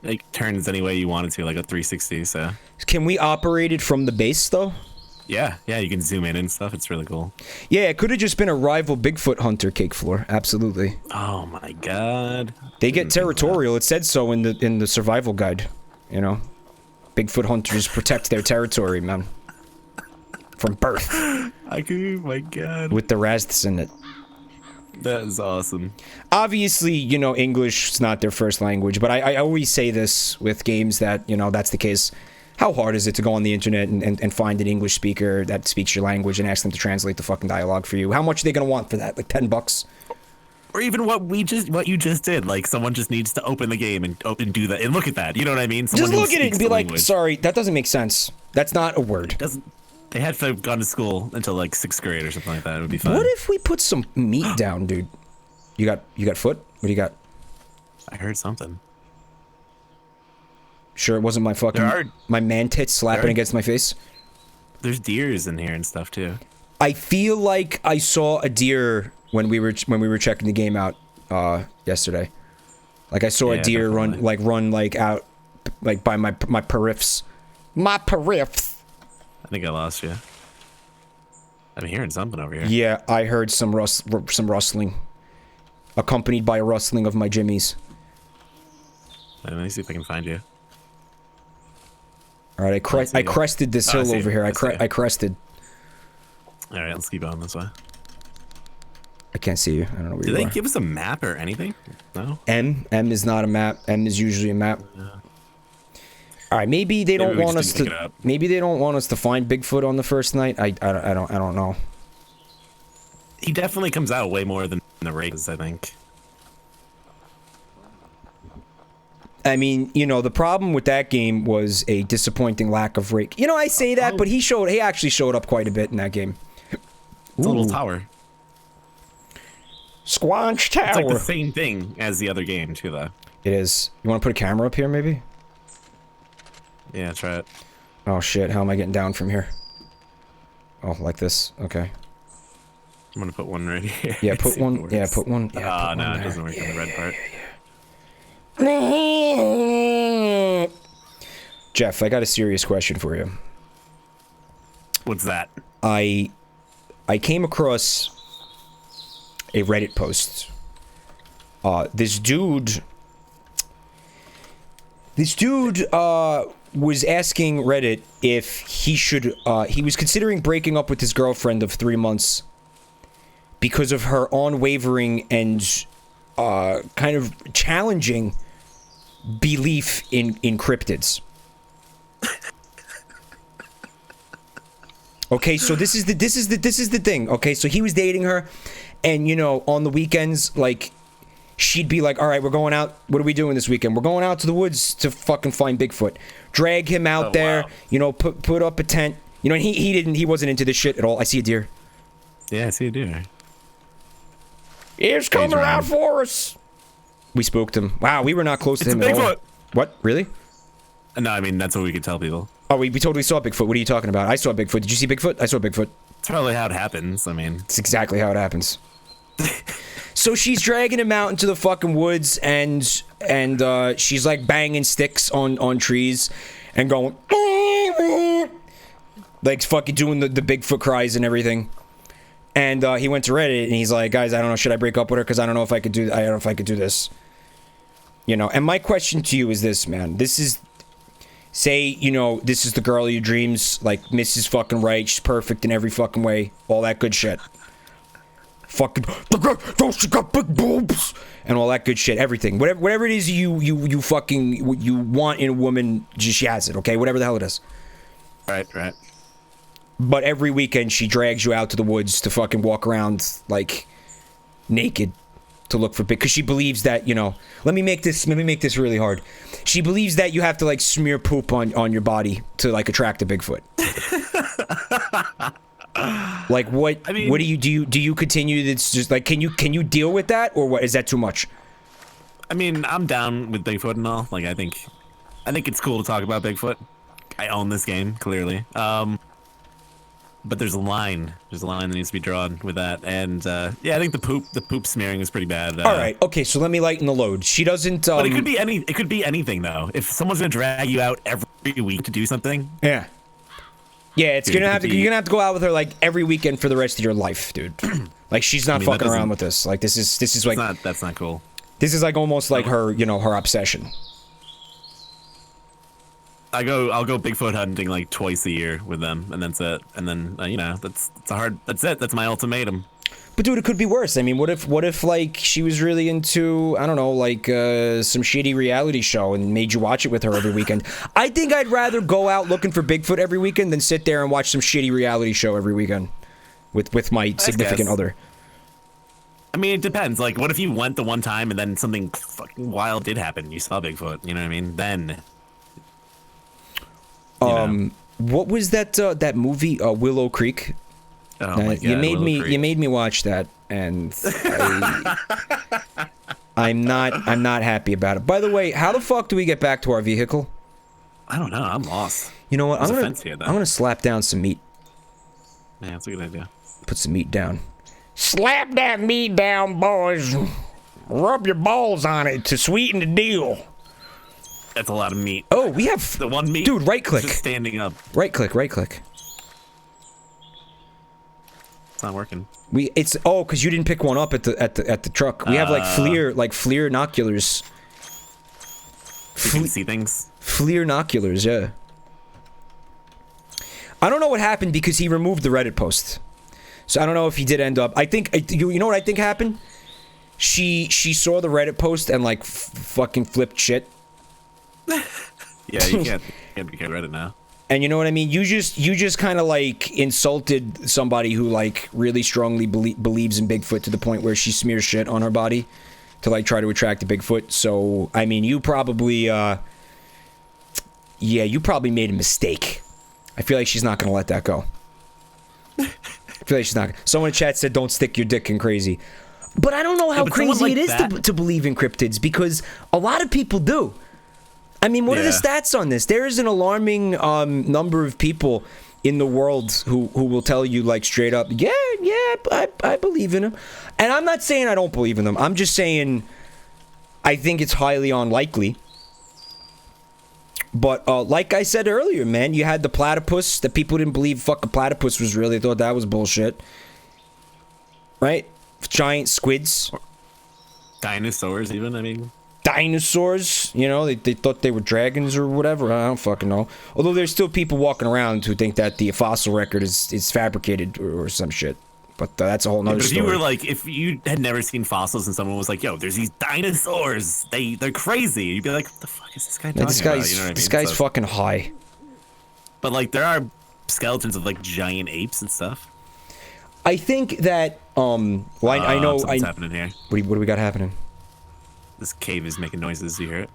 It turns any way you want it to, like a 360. So Can we operate it from the base though? yeah, you can zoom in and stuff. It's really cool. Yeah, it could have just been a rival Bigfoot hunter cake floor. Absolutely. Oh my god. They get territorial. It said so in the survival guide. You know, Bigfoot hunters protect their territory, man. From birth, Oh my god. with the rasts in it. That is awesome. Obviously, you know, English is not their first language, but I always say this with games that, you know, that's the case. How hard is it to go on the internet and find an English speaker that speaks your language and ask them to translate the fucking dialogue for you? How much are they gonna want for that? Like $10? Or even what you just did. Like someone just needs to open the game and do that and look at that. You know what I mean? Someone Just who look at it speaks and be the like, language. sorry, that doesn't make sense. That's not a word. Doesn't they had to have gone to school until like 6th grade or something like that? It would be fun. What if we put some meat down, dude? You got foot? What do you got? I heard something. Sure, it wasn't my fucking There are- my man tits slapping there are- against my face. There's deers in here and stuff too. I feel like I saw a deer when we were checking the game out yesterday. Like I saw a Yeah, deer definitely. run out like by my periffs. My periffs. I think I lost you. I'm hearing something over here. Yeah, I heard some rustling, accompanied by a rustling of my jimmies. Let me see if I can find you. All right, I crested this Oh, I hill see over it. here. I see it. I crested. All right, let's keep going this way. I can't see you. I don't know where Did you they are. give us a map or anything? No. M is not a map. M is usually a map. All right, maybe they don't we want us just didn't pick it to. up. Maybe they don't want us to find Bigfoot on the first night. I don't know. He definitely comes out way more than the races, I think. I mean, you know, the problem with that game was a disappointing lack of rake. You know, I say that, but he actually showed up quite a bit in that game. It's a little Ooh. tower. Squanch It's like Tower. the same thing as the other game too, though. It is. You want to put a camera up here, maybe? Yeah, try it. Oh shit! How am I getting down from here? Oh, like this. Okay. I'm gonna put one right here. Yeah, See put if it one. Yeah, works. put one. Yeah, Ah, put no, one it there. doesn't work on the red part. Jeff, I got a serious question for you. What's that? I came across a Reddit post. This dude was asking Reddit if he should. He was considering breaking up with his girlfriend of 3 months because of her unwavering and kind of challenging belief in cryptids. Okay, so this is the thing. Okay, so he was dating her, and you know, on the weekends, like, she'd be like, "All right, we're going out. What are we doing this weekend? We're going out to the woods to fucking find Bigfoot." Drag him out Oh, there, wow. you know, put up a tent. You know, and he wasn't into this shit at all. I see a deer. Yeah, I see a deer. It's coming around. out for us. We spooked him. Wow, we were not close to It's him a at all. Bigfoot. What? Really? No, I mean that's what we could tell people. Oh, we totally saw Bigfoot. What are you talking about? I saw Bigfoot. Did you see Bigfoot? I saw Bigfoot. It's probably how it happens. I mean, It's exactly how it happens. So she's dragging him out into the fucking woods, and she's like banging sticks on trees, and going like fucking doing the Bigfoot cries and everything. And he went to Reddit and he's like, "Guys, I don't know, should I break up with her? Because I don't know if I could do. I don't know if I could do this." You know. And my question to you is this, man. This is. Say, you know, this is the girl of your dreams, like Mrs. fucking Right, she's perfect in every fucking way, all that good shit. Fucking, she got big boobs, and all that good shit, everything. Whatever it is you fucking, you want in a woman, she has it, okay? Whatever the hell it is. right. But every weekend she drags you out to the woods to fucking walk around, like, naked. To look for big, because she believes that, you know, let me make this really hard. She believes that you have to like smear poop on your body to like attract a Bigfoot. Like what? I mean- what do you continue? That's just like, can you deal with that, or what? Is that too much? I mean, I'm down with Bigfoot and all. Like, I think it's cool to talk about Bigfoot. I own this game clearly. But there's a line. There's a line that needs to be drawn with that, and yeah, I think the poop smearing is pretty bad. All right, okay, so let me lighten the load. She doesn't. But it could be anything though. If someone's gonna drag you out every week to do something, Yeah. Yeah, it's Dude, gonna have to. be- You're gonna have to go out with her like every weekend for the rest of your life, dude. Like she's not I mean, that fucking around doesn't- with this. Like this is like that's not cool. this is like almost like her, you know, her obsession. I'll go Bigfoot hunting like twice a year with them, and that's it. And then you know, that's it. That's my ultimatum. But dude, it could be worse. I mean, what if like she was really into, I don't know, like some shitty reality show and made you watch it with her every weekend? I think I'd rather go out looking for Bigfoot every weekend than sit there and watch some shitty reality show every weekend with my significant guess. other. I mean, it depends. Like, what if you went the one time and then something fucking wild did happen? You saw Bigfoot. You know what I mean? Then. You know. What was that movie Willow Creek? Oh my God, you made Willow Creek. you made me watch that, and I'm not happy about it. By the way, how the fuck do we get back to our vehicle? I don't know. I'm lost. You know what? There's a I'm fence here, though. gonna slap down some meat. Yeah, that's a good idea. Put some meat down. Slap that meat down, boys. Rub your balls on it to sweeten the deal. That's a lot of meat. Oh, we have The one meat. Dude, right is click. just standing up. Right click. It's not working. Because you didn't pick one up at the truck. We have like FLIR inoculars. You can see things. FLIR inoculars, yeah. I don't know what happened because he removed the Reddit post. So I don't know if he did end up. I think you know what I think happened. She saw the Reddit post and like fucking flipped shit. Yeah, you can't Reddit now. And you know what I mean? You just kind of like insulted somebody who like really strongly believes in Bigfoot to the point where she smears shit on her body to like try to attract the Bigfoot. So I mean, you probably you probably made a mistake. I feel like she's not gonna let that go. I feel like she's not. Someone in chat said, "Don't stick your dick in crazy," but I don't know how but someone crazy like it is to believe in cryptids because a lot of people do. I mean, what are the Yeah. stats on this? There is an alarming number of people in the world who will tell you like straight up, yeah, I believe in them. And I'm not saying I don't believe in them. I'm just saying I think it's highly unlikely. But like I said earlier, man, you had the platypus that people didn't believe fucking platypus was real. They thought that was bullshit. Right? Giant squids. Dinosaurs, even. I mean, Dinosaurs, you know, they thought they were dragons or whatever. I don't fucking know. Although there's still people walking around who think that the fossil record is fabricated or some shit. But that's a whole nother but if story. you were like, if you had never seen fossils and someone was like, "Yo, there's these dinosaurs. They're crazy," you'd be like, "What the fuck is this guy talking this about?" guy's You know what I mean? this guy's So- fucking high. But like, there are skeletons of like giant apes and stuff. I think that well, I know Something's happening here. what do we got happening? This cave is making noises. You hear it?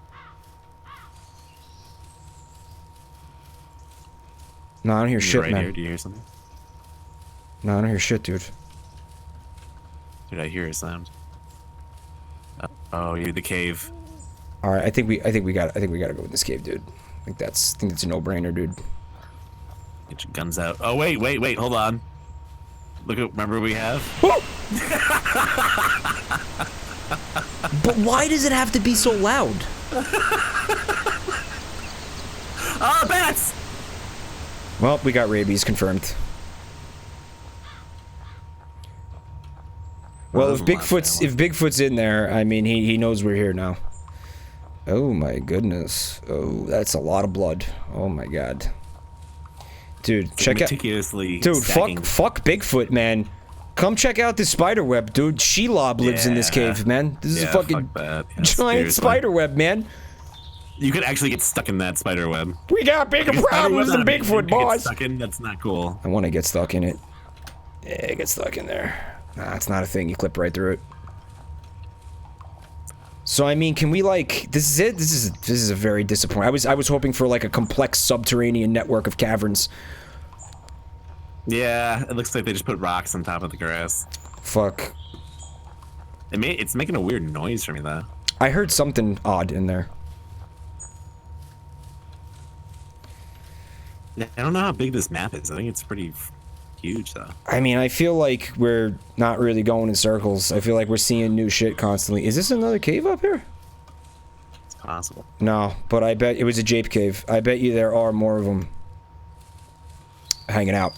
No, I don't hear You're shit, right man. here. Do you hear something? No, I don't hear shit, dude. Dude, I hear a sound. Oh, you're the cave. All right, I think we got to go in this cave, dude. I think that's a no-brainer, dude. Get your guns out. Oh wait, hold on. Look at. Remember what we have? But why does it have to be so loud? Oh, bats! Well, we got rabies confirmed. Well, if Bigfoot's in there, I mean, he knows we're here now. Oh my goodness. Oh, that's a lot of blood. Oh my god. Dude, check out. Meticulously. Dude, stacking. fuck Bigfoot, man. Come check out this spider web, dude. Shelob lives in this Yeah. cave, man. This is a Yeah, fucking fuck that. Yeah, giant seriously. spider web, man. You could actually get stuck in that spider web. We got bigger problems than Bigfoot, boys. Stuck in, that's not cool. I want to get stuck in it. Yeah, get stuck in there. Nah, it's not a thing. You clip right through it. So I mean, can we like? This is it. This is a very disappointing. I was hoping for like a complex subterranean network of caverns. Yeah, it looks like they just put rocks on top of the grass. Fuck. It's making a weird noise for me though. I heard something odd in there. Yeah, I don't know how big this map is. I think it's pretty huge, though. I mean, I feel like we're not really going in circles. I feel like we're seeing new shit constantly. Is this another cave up here? It's possible. No, but I bet it was a Jape cave. I bet you there are more of them hanging out.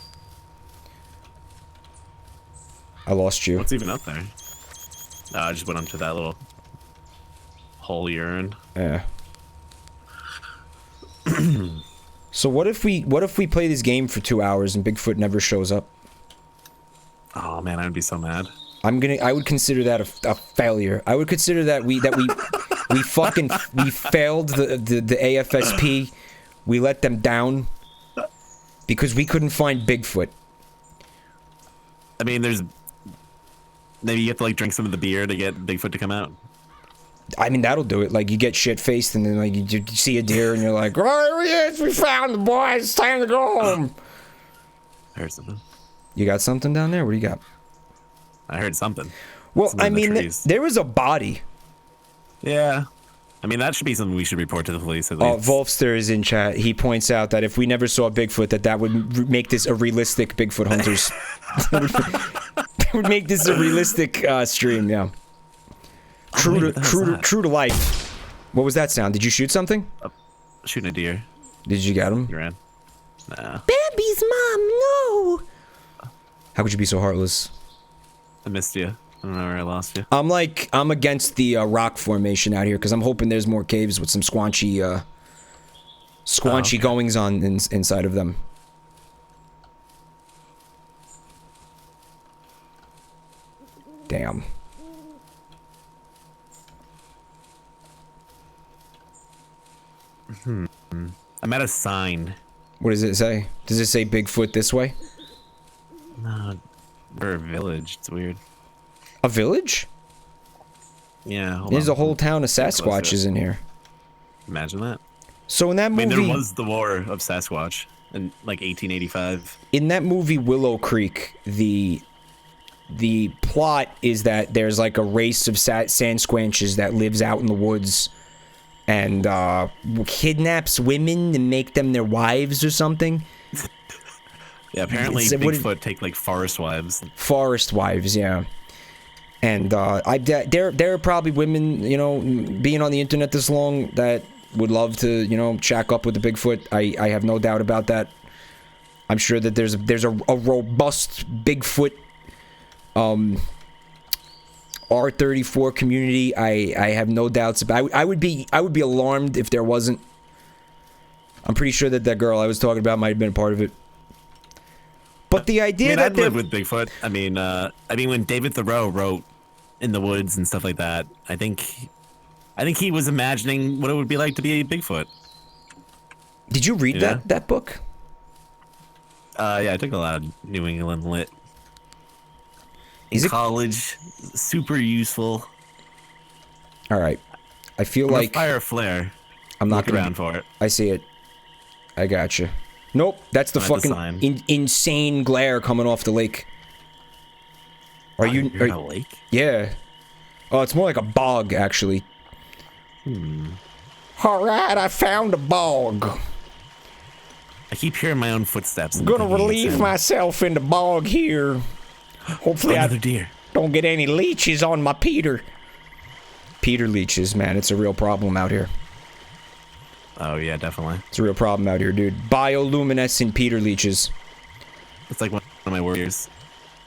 I lost you. What's even up there? I just went onto that little hole urine. Yeah. So what if we play this game for 2 hours and Bigfoot never shows up? Oh man, I'd be so mad. I would consider that a failure. I would consider that we failed the AFSP. We let them down because we couldn't find Bigfoot. I mean, maybe you have to like drink some of the beer to get Bigfoot to come out. I mean, that'll do it. Like, you get shit-faced and then, like, you see a deer and you're like, oh, yes, we found the boys. It's time to go home. I heard something. You got something down there? What do you got? I heard something. Well, Something I in the mean, trees. there was a body. Yeah. I mean, that should be something we should report to the police at Oh, least. Wolfster is in chat. He points out that if we never saw Bigfoot, that would make this a realistic Bigfoot Hunters. It would make this a realistic stream, yeah. True to life. What was that sound? Did you shoot something? Shooting a deer. Did you get him? You ran. Nah. Bambi's mom, no! How could you be so heartless? I missed you. I don't know where I lost you. I'm against the rock formation out here because I'm hoping there's more caves with some squanchy okay. goings on inside of them. Damn. I'm at a sign. What does it say? Does it say Bigfoot this way? No, for a village. It's weird. A village? Yeah. Hold There's on. a whole town of Close to Sasquatches it. in here. Imagine that. So in that I movie, mean, there was the war of Sasquatch in like 1885. in that movie Willow Creek, the plot is that there's like a race of Sasquatches that lives out in the woods and kidnaps women and make them their wives or something. Yeah, apparently Bigfoot take like forest wives. Forest wives, yeah. And there are probably women, you know, being on the internet this long that would love to, you know, shack up with the Bigfoot. I have no doubt about that. I'm sure that there's a robust Bigfoot R34 community. I have no doubts about. I would be alarmed if there wasn't. I'm pretty sure that girl I was talking about might have been a part of it. But the idea that I'd live with Bigfoot. I mean, when David Thoreau wrote In the Woods and stuff like that, I think he was imagining what it would be like to be a Bigfoot. Did you read Yeah. that book? Yeah, I took a lot of New England lit in Is it college. Super useful. all right? I feel I'm gonna like fire a flare. I'm not Look gonna. around for it. I see it. I got you. Nope, that's the I'm at the fucking sign. insane glare coming off the lake. Are you? You're at a lake? Yeah. Oh, it's more like a bog, actually. All right, I found a bog. I keep hearing my own footsteps. I'm gonna relieve myself in the bog here. Hopefully, Another I deer. don't get any leeches on my Peter. Peter leeches, man, it's a real problem out here. Oh yeah, definitely. It's a real problem out here, dude. Bioluminescent Peter leeches. It's like one of my worries.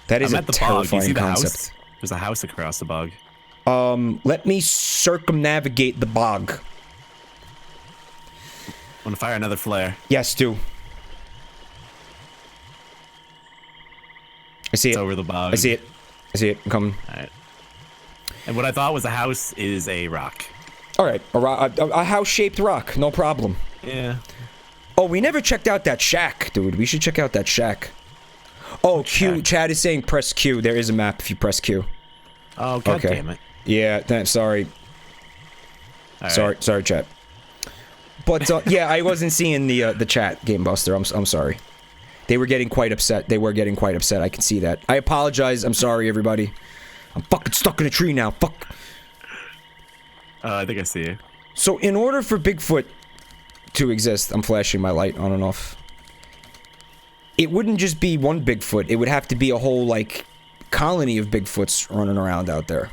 That is I'm a at the bog. You terrifying see the concept. house? There's a house across the bog. Let me circumnavigate the bog. I'm gonna fire another flare. Yes, do. I see It's it. over the bog. I see it. I see it. I'm coming. All right. And what I thought was a house is a rock. All right, a house-shaped rock, no problem. Yeah. Oh, we never checked out that shack, dude. We should check out that shack. Oh, Q. shack? Chad is saying press Q. There is a map if you press Q. Oh god Okay. damn it. Yeah, sorry. All right. Sorry, chat. But yeah, I wasn't seeing the chat, Game Buster. I'm sorry. They were getting quite upset. I can see that. I apologize. I'm sorry, everybody. I'm fucking stuck in a tree now. Fuck. I think I see you. So in order for Bigfoot to exist, I'm flashing my light on and off. it wouldn't just be one Bigfoot. It would have to be a whole, like, colony of Bigfoots running around out there.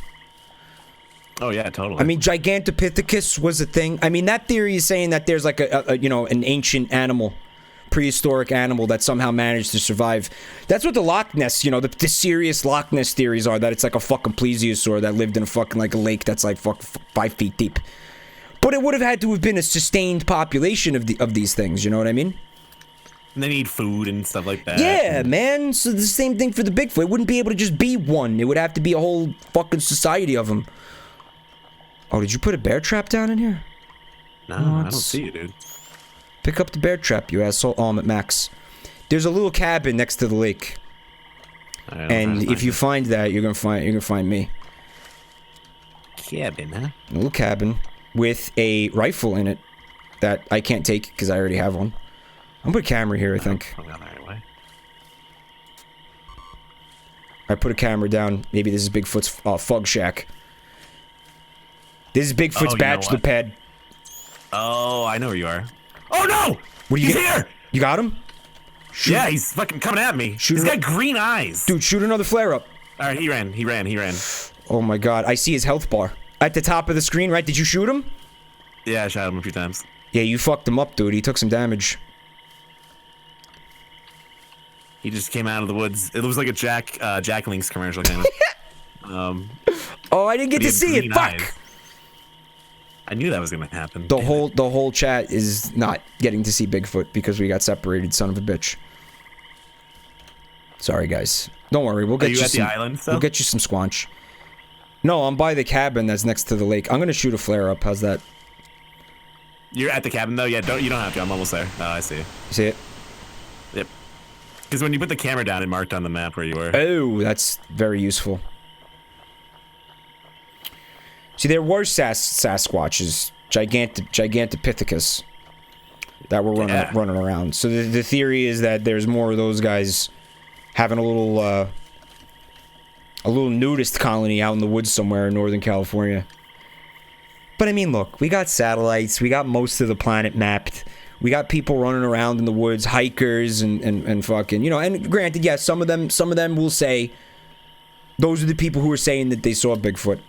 Oh, yeah, totally. I mean, Gigantopithecus was a thing. I mean, that theory is saying that there's like a you know, an ancient animal, prehistoric animal that somehow managed to survive. That's what the Loch Ness, you know, the serious Loch Ness theories are, that it's like a fucking plesiosaur that lived in a fucking, like, a lake that's like 5 feet deep. But it would have had to have been a sustained population of these things, you know what I mean? And they need food and stuff like that. Yeah, man. So the same thing for the Bigfoot. It wouldn't be able to just be one. It would have to be a whole fucking society of them. Oh, did you put a bear trap down in here? No, I don't see you, dude. Pick up the bear trap, you asshole. Oh, I'm at max. There's a little cabin next to the lake. Right, And if you find that, you're gonna find me. Cabin, huh? A little cabin with a rifle in it that I can't take because I already have one. I'm gonna put a camera here, I think. I'm going the right way. I put a camera down. Maybe this is Bigfoot's fog shack. This is Bigfoot's you know bachelor what? pad. Oh, I know where you are. Oh no! What do you He's get? here! You got him? Shoot. Yeah, he's fucking coming at me. Shoot He's him got green eyes. Dude, shoot another flare up. All right, he ran. Oh my god, I see his health bar. At the top of the screen, right? Did you shoot him? Yeah, I shot him a few times. Yeah, you fucked him up, dude. He took some damage. He just came out of the woods. It was like a Jack Link's commercial kind of. Oh, I didn't get But he to had see it. green Fuck. eyes. I knew that was gonna happen. The Damn whole chat is not getting to see Bigfoot because we got separated, son of a bitch. Sorry, guys. Don't worry, we'll Are get you you at some. the island still? We'll get you some squanch. No, I'm by the cabin that's next to the lake. I'm gonna shoot a flare up. How's that? You're at the cabin though. Yeah, you don't have to. I'm almost there. Oh, I see. You see it? Yep. Because when you put the camera down, it marked on the map where you were. Oh, that's very useful. See, there were Sasquatches, Gigantopithecus, that were running around. So the theory is that there's more of those guys having a little nudist colony out in the woods somewhere in Northern California. But I mean, look, we got satellites, we got most of the planet mapped. We got people running around in the woods, hikers and fucking, you know, and granted, yes, some of them will say those are the people who are saying that they saw Bigfoot.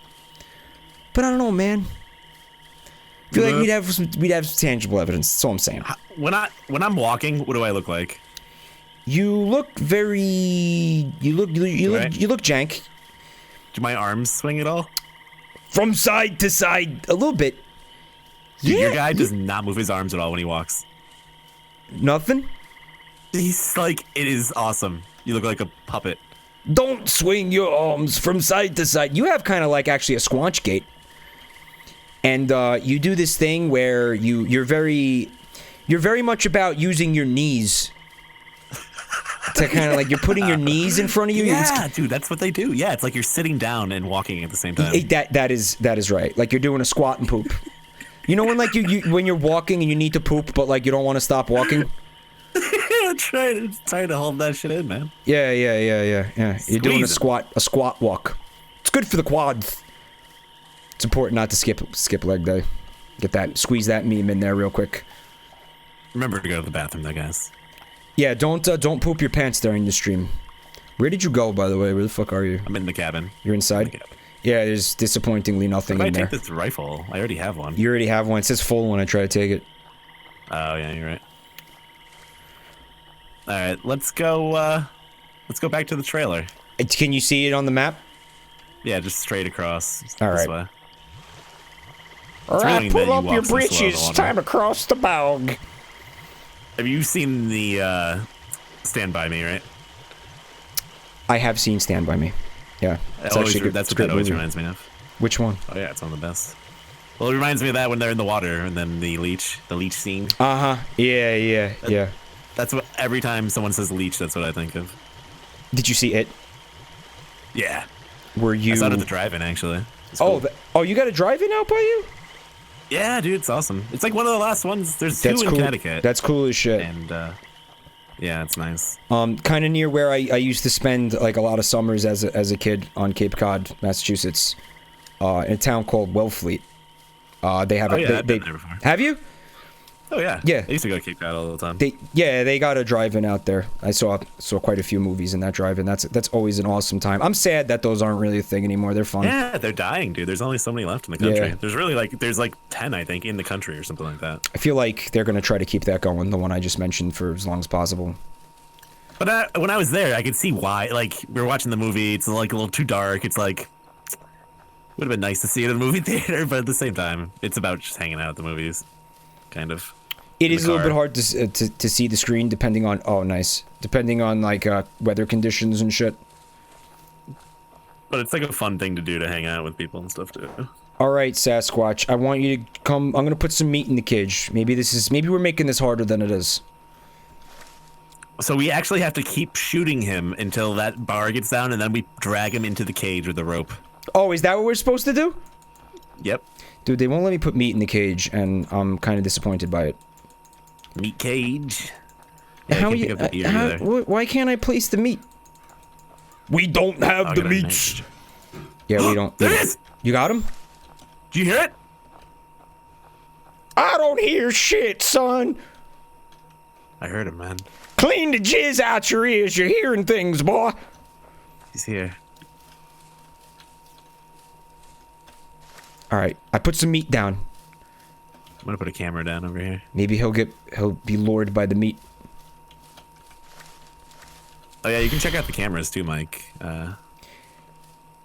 But I don't know, man. I feel like we'd have some tangible evidence. That's all I'm saying. When I'm walking, what do I look like? You look very. You look jank. Do my arms swing at all? From side to side, a little bit. Dude, your guy does not move his arms at all when he walks. Nothing. He's like, it is awesome. You look like a puppet. Don't swing your arms from side to side. You have kind of like actually a squanch gait. And you do this thing where you're very much about using your knees to kind of like, you're putting your knees in front of you. Yeah, dude, that's what they do. Yeah, it's like you're sitting down and walking at the same time. That is right. Like you're doing a squat and poop. You know when like you when you're walking and you need to poop, but like you don't want to stop walking. trying to hold that shit in, man. Yeah. You're doing a squat walk. It's good for the quads. It's important not to skip leg day. Squeeze that meme in there real quick. Remember to go to the bathroom, though, guys. Yeah, don't poop your pants during the stream. Where did you go, by the way? Where the fuck are you? I'm in the cabin. You're inside? In the cabin. Yeah, there's disappointingly nothing in I there. take this rifle. I already have one. You already have one. It says full when I try to take it. Oh yeah, you're right. All right, let's go back to the trailer. Can you see it on the map? Yeah, just straight across. All this right. way. All really right, that pull you up walk your so slow in the britches. water. Time across the bog. Have you seen the Stand By Me, right? I have seen Stand By Me. Yeah, it's That's actually what a that great always movie. reminds me of. Which one? Oh yeah, it's one of the best. Well, it reminds me of that when they're in the water and then the leech scene. Uh-huh. Yeah. That's what every time someone says leech, that's what I think of. Did you see it? Yeah. Were you? I saw it at the drive-in actually. It's Oh, cool. you got a drive-in out by you? Yeah, dude, it's awesome. It's like one of the last ones. There's two That's in cool. Connecticut. That's cool as shit. And yeah, it's nice. Kind of near where I used to spend like a lot of summers as a kid on Cape Cod, Massachusetts, in a town called Wellfleet. They have Oh, yeah, I've been there before. Have you? Oh yeah. Yeah. I used to go to Cape Cod all the time. They got a drive-in out there. I saw quite a few movies in that drive-in. That's always an awesome time. I'm sad that those aren't really a thing anymore. They're fun. Yeah, they're dying, dude. There's only so many left in the country. Yeah. There's like 10, I think, in the country or something like that. I feel like they're gonna try to keep that going, the one I just mentioned, for as long as possible. But when I was there, I could see why. Like, we were watching the movie. It's like a little too dark. It's like, would have been nice to see it in a movie theater, but at the same time, it's about just hanging out at the movies, kind of. It is a little bit hard to see the screen depending on depending on like weather conditions and shit. But it's like a fun thing to do, to hang out with people and stuff too. All right, Sasquatch, I want you to come. I'm gonna put some meat in the cage. Maybe we're making this harder than it is. So we actually have to keep shooting him until that bar gets down, and then we drag him into the cage with the rope. Oh, is that what we're supposed to do? Yep. Dude, they won't let me put meat in the cage, and I'm kind of disappointed by it. Meat cage. Yeah, How I you? can't pick up the ear either. Why can't I place the meat? We don't have the meats. Yeah, we don't. There it is! You got him? Did you hear it? I don't hear shit, son. I heard him, man. Clean the jizz out your ears. You're hearing things, boy. He's here. All right, I put some meat down. I'm gonna put a camera down over here. Maybe he'll be lured by the meat. Oh yeah, you can check out the cameras too, Mike.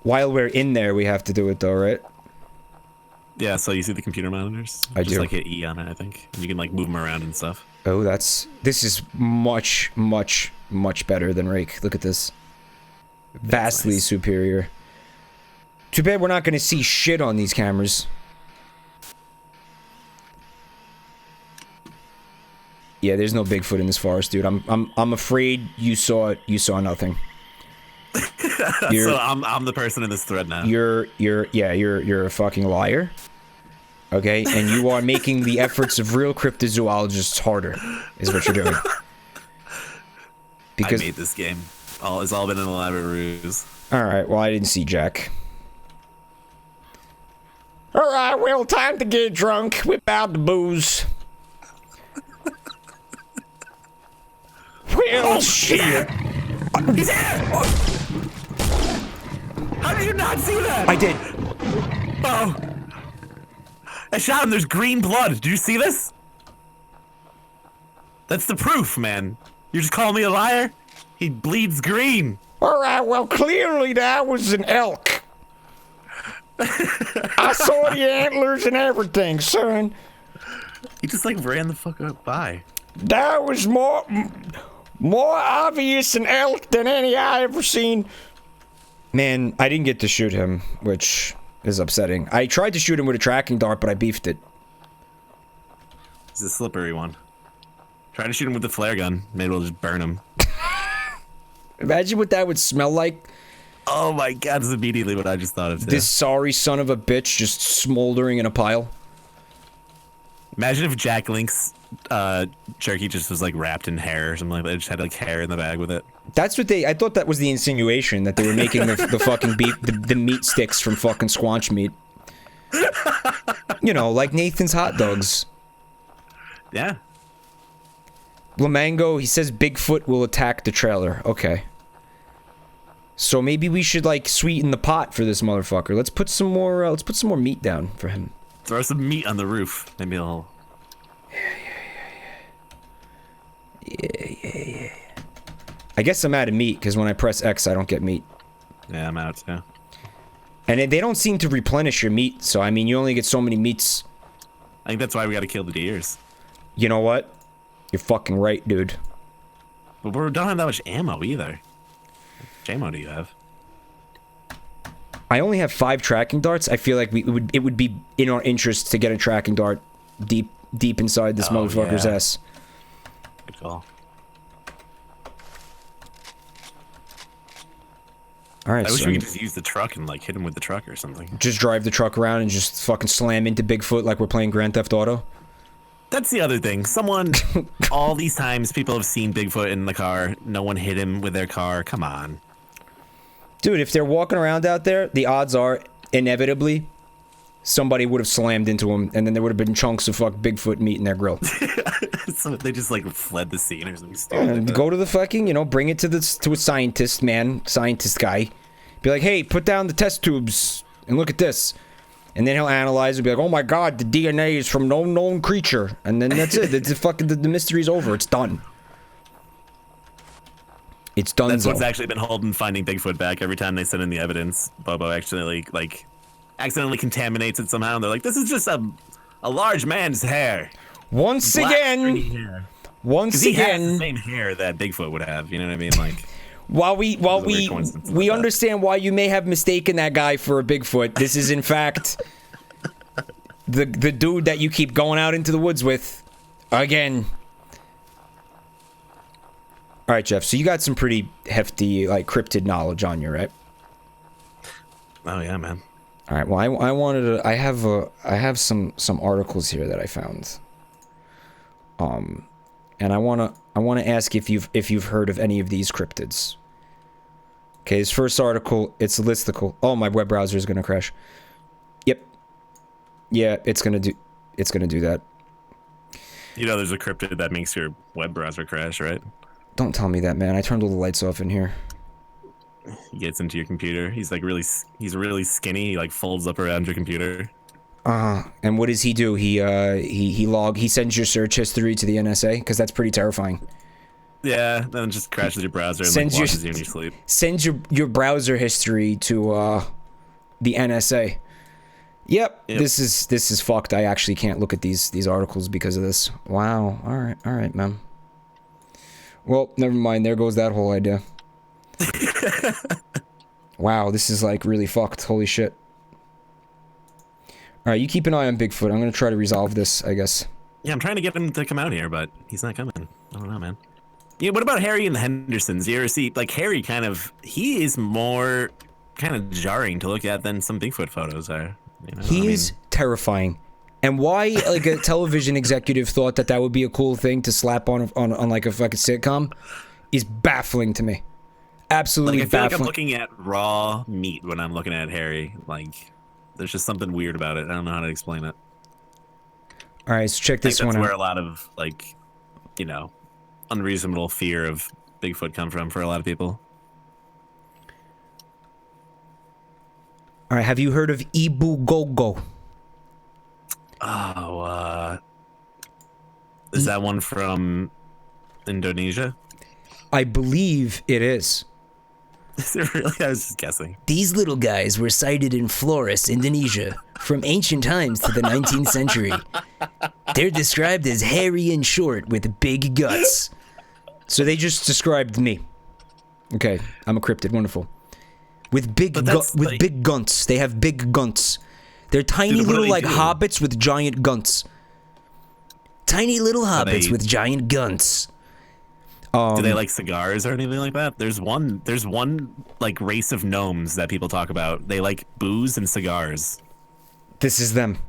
While we're in there, we have to do it though, right? Yeah, so you see the computer monitors? I Just do. like hit E on it, I think. And you can like move them around and stuff. Oh, this is much better than Rake. Look at this. Vastly nice. superior. Too bad we're not going to see shit on these cameras. Yeah, there's no Bigfoot in this forest, dude. I'm afraid you saw it. You saw nothing. So I'm the person in this thread now. You're a fucking liar. Okay, and you are making the efforts of real cryptozoologists harder, is what you're doing. Because I made this game. It's all been an elaborate ruse. all right, well, I didn't see Jack. All right, well, time to get drunk. Whip out the booze. Well, shit. He's here! How did you not see that? I did. Oh. I shot him. There's green blood. Did you see this? That's the proof, man. You're just calling me a liar? He bleeds green. All right, well, clearly that was an elk. I saw the antlers and everything, son. He just like ran the fuck up by. That was more obvious an elk than any I ever seen. Man, I didn't get to shoot him, which is upsetting. I tried to shoot him with a tracking dart, but I beefed it. He's a slippery one. Try to shoot him with the flare gun. Maybe we'll just burn him. Imagine what that would smell like. Oh my god, that's immediately what I just thought of too. This sorry son of a bitch just smoldering in a pile. Imagine if Jack Link's jerky just was like wrapped in hair or something like that. It just had like hair in the bag with it. That's what I thought that was the insinuation, that they were making the fucking the meat sticks from fucking squanch meat. You know, like Nathan's hot dogs. Yeah. Lamango, he says Bigfoot will attack the trailer. Okay. So maybe we should like sweeten the pot for this motherfucker. Let's put some more meat down for him. Throw some meat on the roof. Maybe he'll... Yeah. I guess I'm out of meat, because when I press X, I don't get meat. Yeah, I'm out too. And they don't seem to replenish your meat, so I mean, you only get so many meats. I think that's why we gotta kill the deers. You know what? You're fucking right, dude. But we don't have that much ammo either. How much ammo do you have? I only have 5 tracking darts. I feel like it would be in our interest to get a tracking dart deep inside this motherfucker's yeah. ass. Good call. All right, I wish so we could just use the truck and like hit him with the truck or something. just drive the truck around and just fucking slam into Bigfoot like we're playing Grand Theft Auto. That's the other thing. Someone, all these times people have seen Bigfoot in the car. No one hit him with their car. Come on. Dude, if they're walking around out there, the odds are, inevitably, somebody would have slammed into him, and then there would have been chunks of fuck Bigfoot meat in their grill. So they just like fled the scene or something stupid. And like go to the fucking, bring it to a scientist guy. Be like, hey, put down the test tubes and look at this. And then he'll analyze and be like, oh my god, the DNA is from no known creature. And then that's it. The mystery's over. It's done. It's done. That's what's actually been holding Finding Bigfoot back. Every time they send in the evidence, Bobo accidentally contaminates it somehow. And they're like, this is just a large man's hair. Once Black, again, stringy hair. 'Cause he has the same hair that Bigfoot would have. You know what I mean? Like, while we understand why you may have mistaken that guy for a Bigfoot, this is in fact the dude that you keep going out into the woods with again. All right, Jeff. So you got some pretty hefty cryptid knowledge on you, right? oh yeah, man. All right. Well, I have some articles here that I found. And I wanna ask if you've heard of any of these cryptids. Okay, this first article, it's a listicle. Oh, my web browser is gonna crash. Yep. Yeah, it's gonna do that. You know, there's a cryptid that makes your web browser crash, right? Don't tell me that, man. I turned all the lights off in here. He gets into your computer. He's really skinny. He like folds up around your computer. And what does he do? He sends your search history to the NSA because that's pretty terrifying. Yeah, then it just crashes your browser and watches you in your sleep. Sends your browser history to the NSA. Yep. This is fucked. I actually can't look at these articles because of this. Wow. All right, man. Well, never mind. There goes that whole idea. Wow, this is really fucked. Holy shit. All right, you keep an eye on Bigfoot. I'm gonna try to resolve this, I guess. Yeah, I'm trying to get him to come out here, but he's not coming. I don't know, man. Yeah, what about Harry and the Hendersons? You ever see Harry? He is more kind of jarring to look at than some Bigfoot photos are. He is terrifying. And why a television executive thought that would be a cool thing to slap on a fucking sitcom is baffling to me. Absolutely I feel baffling. like I'm looking at raw meat when I'm looking at Harry. There's just something weird about it. I don't know how to explain it. All right, so check this one out. That's where a lot of unreasonable fear of Bigfoot come from for a lot of people. All right, have you heard of Ibu Gogo? Oh, is that one from Indonesia? I believe it is. Is it really? I was just guessing. These little guys were sighted in Flores, Indonesia, from ancient times to the 19th century. They're described as hairy and short with big guts. So they just described me. Okay, I'm a cryptid. Wonderful. With big gunts. They have big gunts. They're tiny little hobbits with giant gunts. Tiny little hobbits with giant guns. Do they like cigars or anything like that? There's one race of gnomes that people talk about. They like booze and cigars. This is them.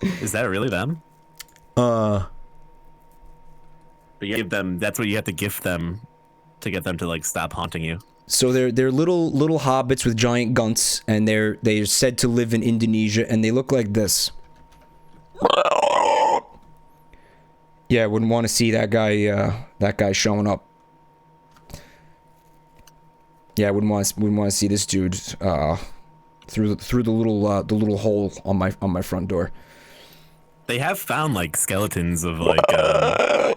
Is that really them? But you give them. That's what you have to gift them to get them to stop haunting you. So they're little hobbits with giant gunts, and they're said to live in Indonesia, and they look like this. Yeah, I wouldn't want to see that guy showing up. Yeah, I wouldn't want to see this dude through the little hole on my front door. They have found skeletons of a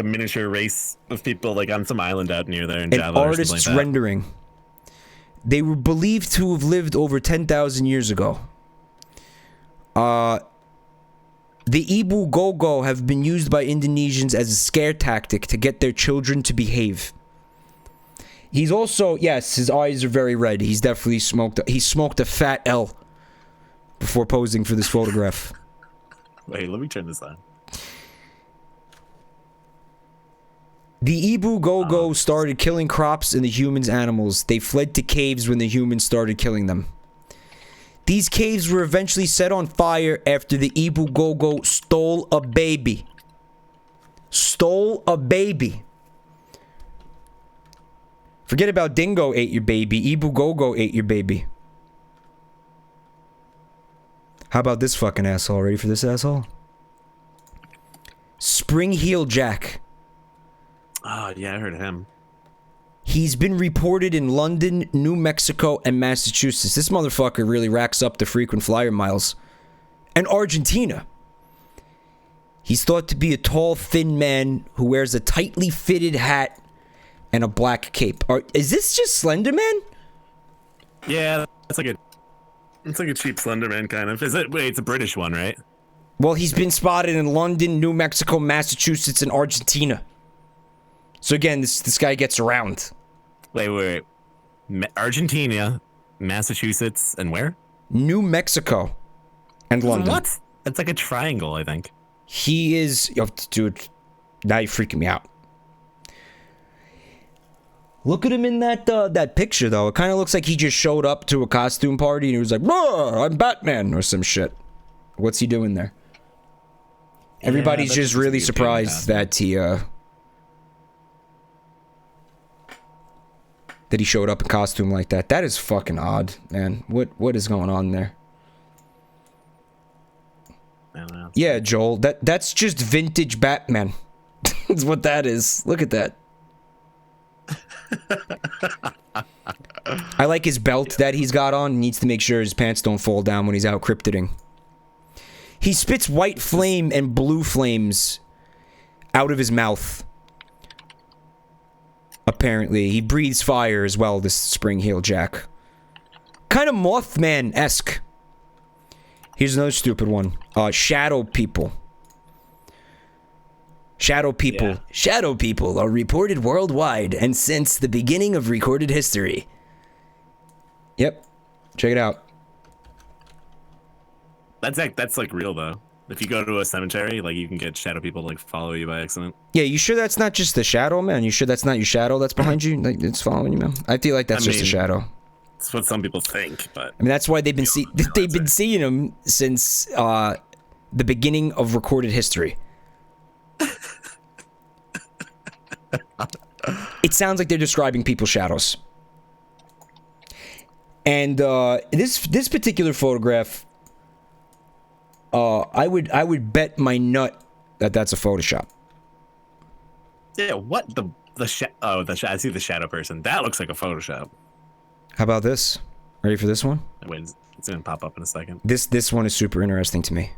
miniature race of people on some island out near there in Java. An artist's rendering. They were believed to have lived over 10,000 years ago. The Ibu Gogo have been used by Indonesians as a scare tactic to get their children to behave. He's also, yes, his eyes are very red. He's definitely smoked a fat L before posing for this photograph. Wait, let me turn this on. The Ibu Gogo started killing crops and the humans' animals. They fled to caves when the humans started killing them. These caves were eventually set on fire after the Ibu Gogo stole a baby. Stole a baby. Forget about Dingo ate your baby. Ibu Gogo ate your baby. How about this fucking asshole? Ready for this asshole? Spring Heel Jack. Oh, yeah, I heard of him. He's been reported in London, New Mexico, and Massachusetts. This motherfucker really racks up the frequent flyer miles. And Argentina. He's thought to be a tall, thin man who wears a tightly fitted hat and a black cape. Is this just Slender Man? Yeah, it's like a cheap Slenderman kind of. Is it? Wait, it's a British one, right? Well, he's been spotted in London, New Mexico, Massachusetts, and Argentina. So again, this guy gets around. Wait. Argentina, Massachusetts, and where? New Mexico and London. What? It's like a triangle, I think. He is... Oh, dude, now you're freaking me out. Look at him in that picture, though. It kind of looks like he just showed up to a costume party and he was like, "Whoa, I'm Batman," or some shit. What's he doing there? Everybody's just really surprised that he showed up in costume like that. That is fucking odd, man. What is going on there? I don't know. Yeah, Joel, that's just vintage Batman. That's what that is. Look at that. I like his belt that he's got on. He needs to make sure his pants don't fall down when he's out cryptiding. He spits white flame and blue flames out of his mouth. Apparently. He breathes fire as well, this Spring Heel Jack. Kind of Mothman-esque. Here's another stupid one. Shadow people. Shadow people. Yeah. Shadow people are reported worldwide and since the beginning of recorded history. Yep. Check it out. That's like real though. If you go to a cemetery, like you can get shadow people to like follow you by accident. Yeah, you sure that's not just the shadow, man? You sure that's not your shadow that's behind you? Like, it's following you, man? I feel like that's just a shadow. That's what some people think, but I mean, that's why they've been seeing him since the beginning of recorded history. It sounds like they're describing people's shadows. And this particular photograph, I would bet my nut that that's a Photoshop. yeah, what I see the shadow person. That looks like a Photoshop. How about this? Ready for this one? Wait, it's gonna pop up in a second. This one is super interesting to me.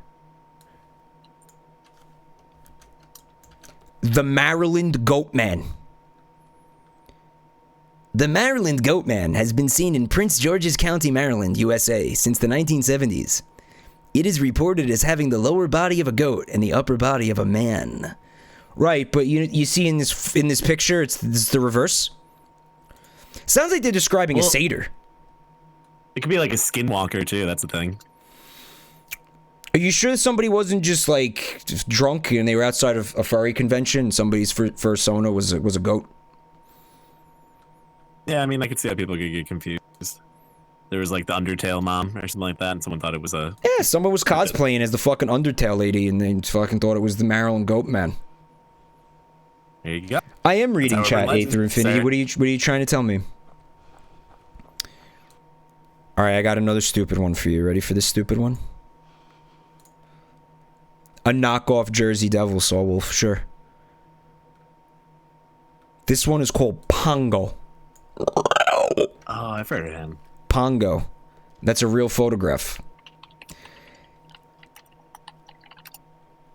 The Maryland Goat Man. The Maryland Goat Man has been seen in Prince George's County, Maryland, USA since the 1970s. It is reported as having the lower body of a goat and the upper body of a man. Right, but you see in this picture, it's the reverse. Sounds like they're describing a satyr. It could be like a skinwalker too. That's the thing. Are you sure somebody wasn't just like just drunk and they were outside of a furry convention and somebody's fursona was a goat? Yeah, I mean, I could see how people could get confused. There was like the Undertale mom or something like that, and someone thought it was a... Yeah, someone was cosplaying as the fucking Undertale lady and they fucking thought it was the Maryland Goat Man. There you go. I am reading chat A through infinity. Sir. What are you trying to tell me? All right, I got another stupid one for you. Ready for this stupid one? A knockoff Jersey Devil Saw Wolf, sure. This one is called Pongo. Oh, I've heard of him. Pongo. That's a real photograph.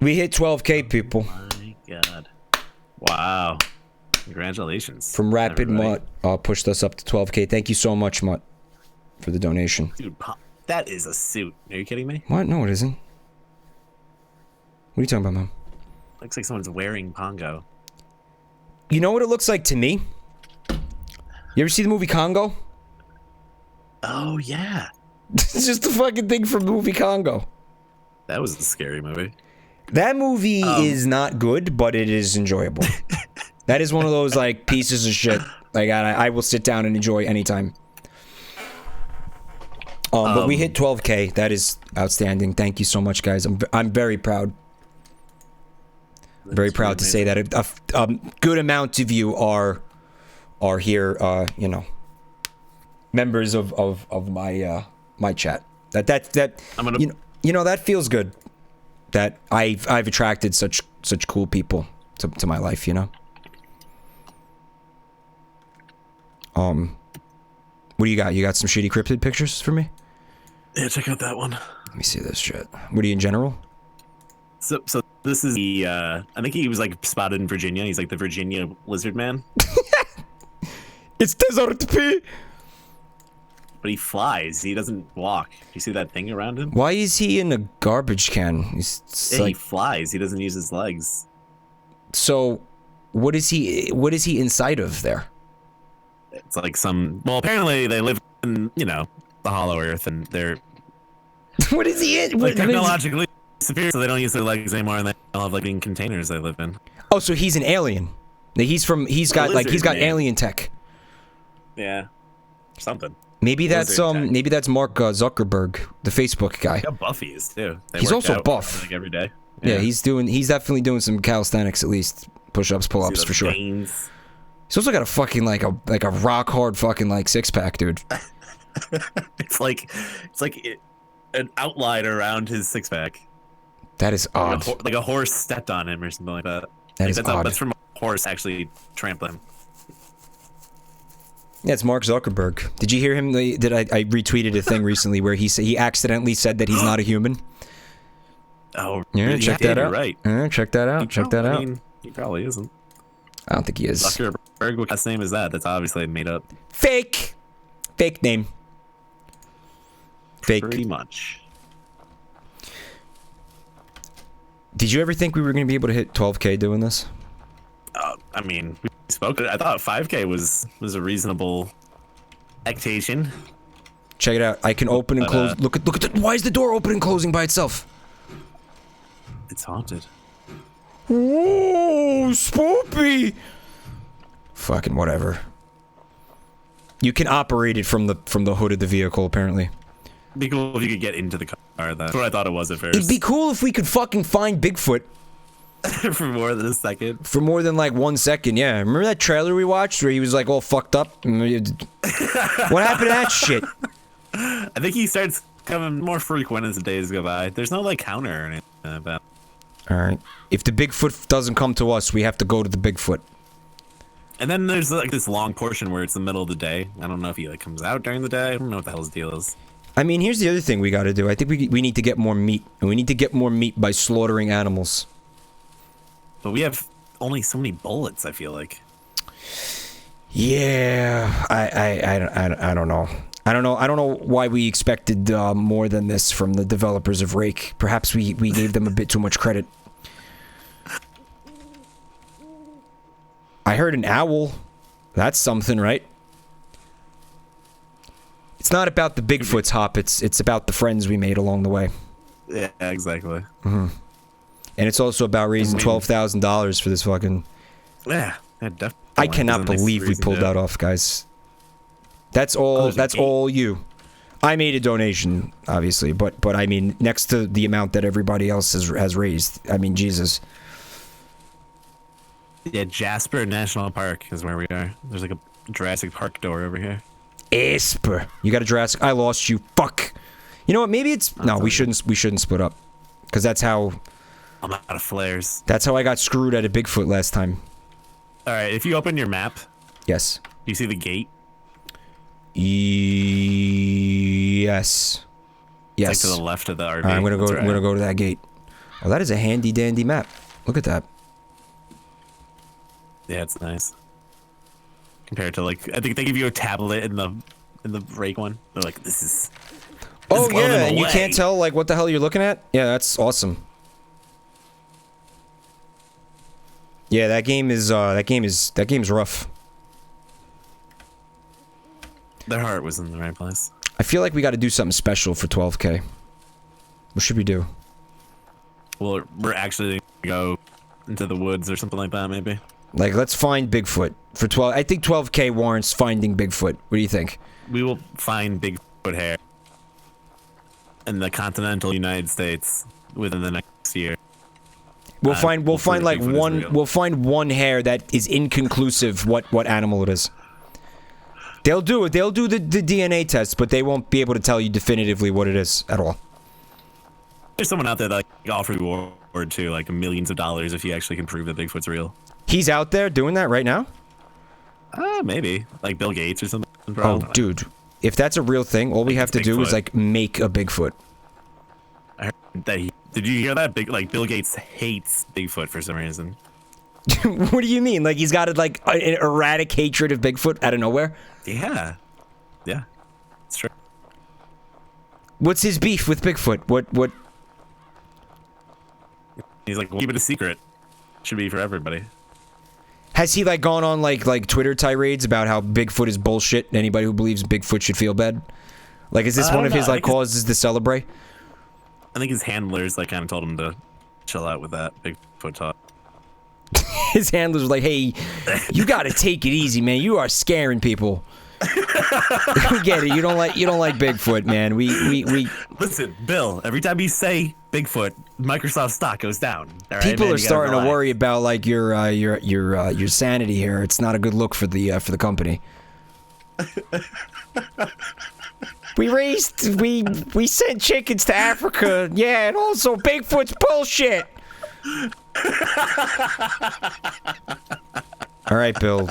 We hit 12K, people. My God. Wow. Congratulations. From Rapid everybody. Mutt pushed us up to 12K. Thank you so much, Mutt, for the donation. Dude, that is a suit. Are you kidding me? What? No, it isn't. What are you talking about, Mom? Looks like someone's wearing Pongo. You know what it looks like to me? You ever see the movie Congo? Oh, yeah. It's just the fucking thing from the movie Congo. That was a scary movie. That movie is not good, but it is enjoyable. That is one of those, like, pieces of shit. Like, I will sit down and enjoy anytime. But we hit 12K. That is outstanding. Thank you so much, guys. I'm very proud. Very proud to say that a good amount of you are here, you know, members of my my chat. That I'm gonna, you know that feels good. that I've attracted such cool people to my life, you know. What do you got? You got some shitty cryptid pictures for me? Yeah, check out that one. Let me see this shit. What are you in general? So this is the I think he was like spotted in Virginia. He's like the Virginia lizard man. It's Desert P. But he flies. He doesn't walk. Do you see that thing around him? Why is he in a garbage can? He's Yeah, like, he flies. He doesn't use his legs. so what is he inside of there? It's like some. Well, apparently they live in the Hollow Earth, and they're What is he in? like technologically superior, so they don't use their legs anymore, and they all have like in containers they live in. Oh, so he's an alien. He's got lizard man. alien tech. Yeah, something. Maybe that's Lizard tech. maybe that's Mark Zuckerberg, the Facebook guy. Yeah, Buffy is too. They He's work also out, buff. like every day. Yeah, he's definitely doing some calisthenics, at least push-ups, See pull-ups those for sure. veins. He's also got a fucking like a rock hard fucking like six-pack, dude. It's like an outline around his six pack. That is odd. Like a horse stepped on him or something like that. That Like is that's odd. That's from a horse actually trampling. Yeah, it's Mark Zuckerberg. Did you hear him? I retweeted a thing recently where he accidentally said that he's not a human. Oh, Yeah, check that you're out. right. Yeah, check that out. Check that I out. mean, he probably isn't. I don't think he is. Zuckerberg, what last name is that? That's obviously made up. Fake name. Fake. Pretty much. Did you ever think we were going to be able to hit 12K doing this? I mean, we spoke. I thought 5K was a reasonable expectation. Check it out. I can open and close. Look at why is the door open and closing by itself? It's haunted. Whoa, spoopy. Fucking whatever. You can operate it from the hood of the vehicle, apparently. It'd be cool if you could get into the car. That's what I thought it was at first. It'd be cool if we could fucking find Bigfoot for more than a second. for more than like 1 second. Yeah, remember that trailer we watched where he was like all fucked up? What happened to that shit? I think he starts coming more frequent as the days go by. There's no like counter or anything about. All right. If the Bigfoot doesn't come to us, we have to go to the Bigfoot. And then there's like this long portion where it's the middle of the day. I don't know if he like comes out during the day. I don't know what the hell his deal is. I mean, here's the other thing we got to do. I think we need to get more meat, and we need to get more meat by slaughtering animals. But we have only so many bullets. I feel like. Yeah, I don't know. I don't know why we expected more than this from the developers of Rake. Perhaps we gave them a bit too much credit. I heard an owl. That's something, right? It's not about the Bigfoot's hop. It's about the friends we made along the way. Yeah, exactly. And it's also about raising $12,000 for this fucking. Yeah, definitely. I cannot believe we pulled that off, guys. That's all. That's all you. I made a donation, obviously, but I mean, next to the amount that everybody else has raised, I mean, Jesus. Yeah, Jasper National Park is where we are. There's like a Jurassic Park door over here. Esper, you got a Jurassic. I lost you. Fuck. You know what? Maybe it's no. We shouldn't split up, because that's how. I'm out of flares. That's how I got screwed at a Bigfoot last time. All right, if you open your map, Yes. do you see the gate? Yes. Yes. It's like to the left of the RV. All right, I'm gonna go. That's right. I'm gonna go to that gate. Oh, that is a handy dandy map. Look at that. Yeah, it's nice. Compared to like, I think they give you a tablet in the Rake one. They're like, this is. Oh blow them yeah, and you away. can't tell like what the hell you're looking at. Yeah, that's awesome. Yeah, that game is rough. Their heart was in the right place. I feel like we got to do something special for 12K. What should we do? Well, we're actually gonna go into the woods or something like that, maybe. Like, let's find Bigfoot for 12. I think 12K warrants finding Bigfoot. What do you think? We will find Bigfoot hair in the continental United States within the next year. We'll find like Bigfoot is one. real. We'll find one hair that is inconclusive. What animal it is. They'll do it. They'll do the DNA test, but they won't be able to tell you definitively what it is at all. there's someone out there that like offer reward to like millions of dollars if you actually can prove that Bigfoot's real. He's out there doing that right now? Maybe like Bill Gates or something. Oh, dude. If that's a real thing, all we have to do is like make a Bigfoot. I heard that did you hear that? Bill Gates hates Bigfoot for some reason. What do you mean? Like he's got like an erratic hatred of Bigfoot out of nowhere? Yeah. Yeah. It's true. What's his beef with Bigfoot? What? He's like, keep it a secret. Should be for everybody. Has he like gone on like Twitter tirades about how Bigfoot is bullshit and anybody who believes Bigfoot should feel bad? Like is this one of his like causes to celebrate? I think his handlers like kind of told him to chill out with that Bigfoot talk. His handlers were like, "Hey, you got to take it easy, man. You are scaring people." We get it. You don't like Bigfoot, man. We Listen, Bill. Every time you say Bigfoot, Microsoft stock goes down. All right, people man, are you gotta starting to relax. worry about like your sanity here. It's not a good look for the company. We sent chickens to Africa. Yeah, and also Bigfoot's bullshit. All right, Bill.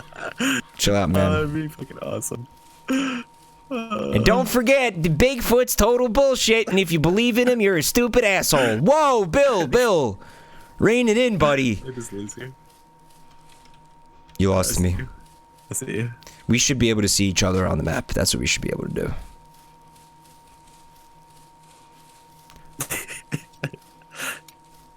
Chill out, man. That'd be fucking awesome. And don't forget, the Bigfoot's total bullshit, and if you believe in him, you're a stupid asshole. Whoa, Bill. Rein it in, buddy. I just lose you. You lost me. I see you. We should be able to see each other on the map. That's what we should be able to do.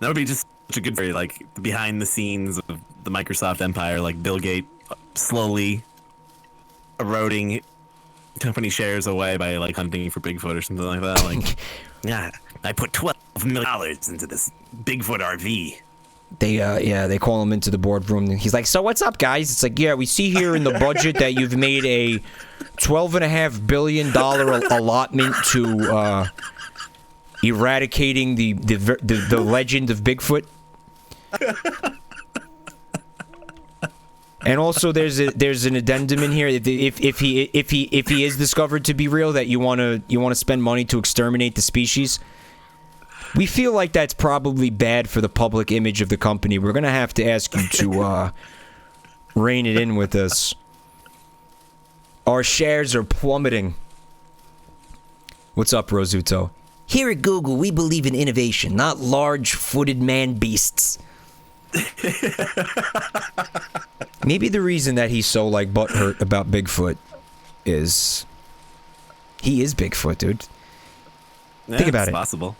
That would be just such a good story, like behind the scenes of the Microsoft empire, like Bill Gates slowly eroding company shares away by like hunting for Bigfoot or something like that. Like, yeah, I put $12 million into this Bigfoot RV. They call him into the boardroom. He's like, "So what's up, guys?" It's like, "Yeah, we see here in the budget that you've made a $12.5 billion allotment to eradicating the legend of Bigfoot." And also, there's an addendum in here. If he is discovered to be real, that you wanna spend money to exterminate the species. We feel like that's probably bad for the public image of the company. We're gonna have to ask you to rein it in with us. Our shares are plummeting. What's up, Rosuto? Here at Google, we believe in innovation, not large-footed man-beasts. Maybe the reason that he's so like butthurt about Bigfoot is he is Bigfoot, dude. Yeah, Think about it's it. possible.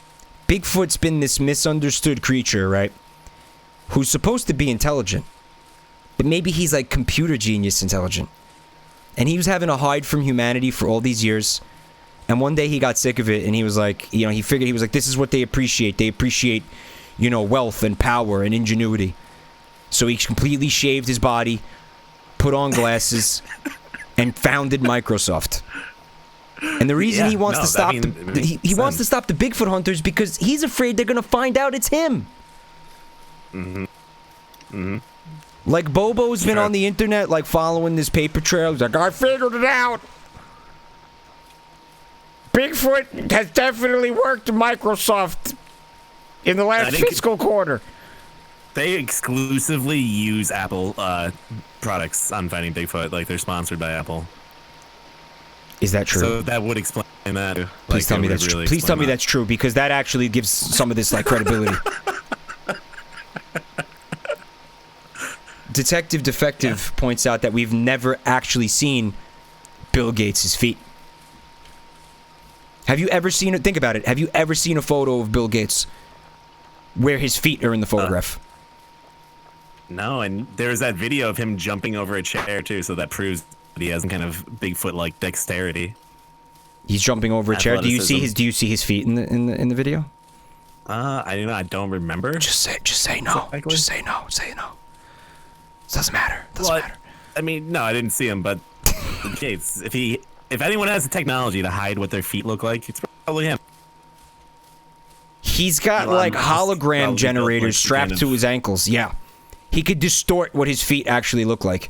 Bigfoot's been this misunderstood creature, right? Who's supposed to be intelligent. But maybe he's like computer genius intelligent. And he was having to hide from humanity for all these years. And one day he got sick of it and he was like, he figured, he was like, this is what they appreciate. They appreciate, wealth and power and ingenuity. So he completely shaved his body, put on glasses, and founded Microsoft. And the reason he wants to stop he wants to stop the Bigfoot hunters because he's afraid they're gonna find out it's him. Like Bobo's been on the internet, like following this paper trail. He's like, I figured it out. Bigfoot has definitely worked at Microsoft in the last fiscal quarter. They exclusively use Apple products on finding Bigfoot. Like they're sponsored by Apple. Is that true? So that would explain that. Please tell me that's true. Please tell me that's true because that actually gives some of this like credibility. Detective Defective points out that we've never actually seen Bill Gates' feet. Have you ever seen it? Think about it. Have you ever seen a photo of Bill Gates where his feet are in the photograph? No, and there's that video of him jumping over a chair too, so that proves that he has some kind of Bigfoot-like dexterity. He's jumping over a chair. Do you see his feet in the video? I don't remember. Just say no. Exactly. Just say no. Say no. It doesn't matter. Doesn't matter. I mean, no, I didn't see him, but Gates, if anyone has the technology to hide what their feet look like, it's probably him. He's got like hologram generators strapped to his ankles. Yeah. He could distort what his feet actually look like.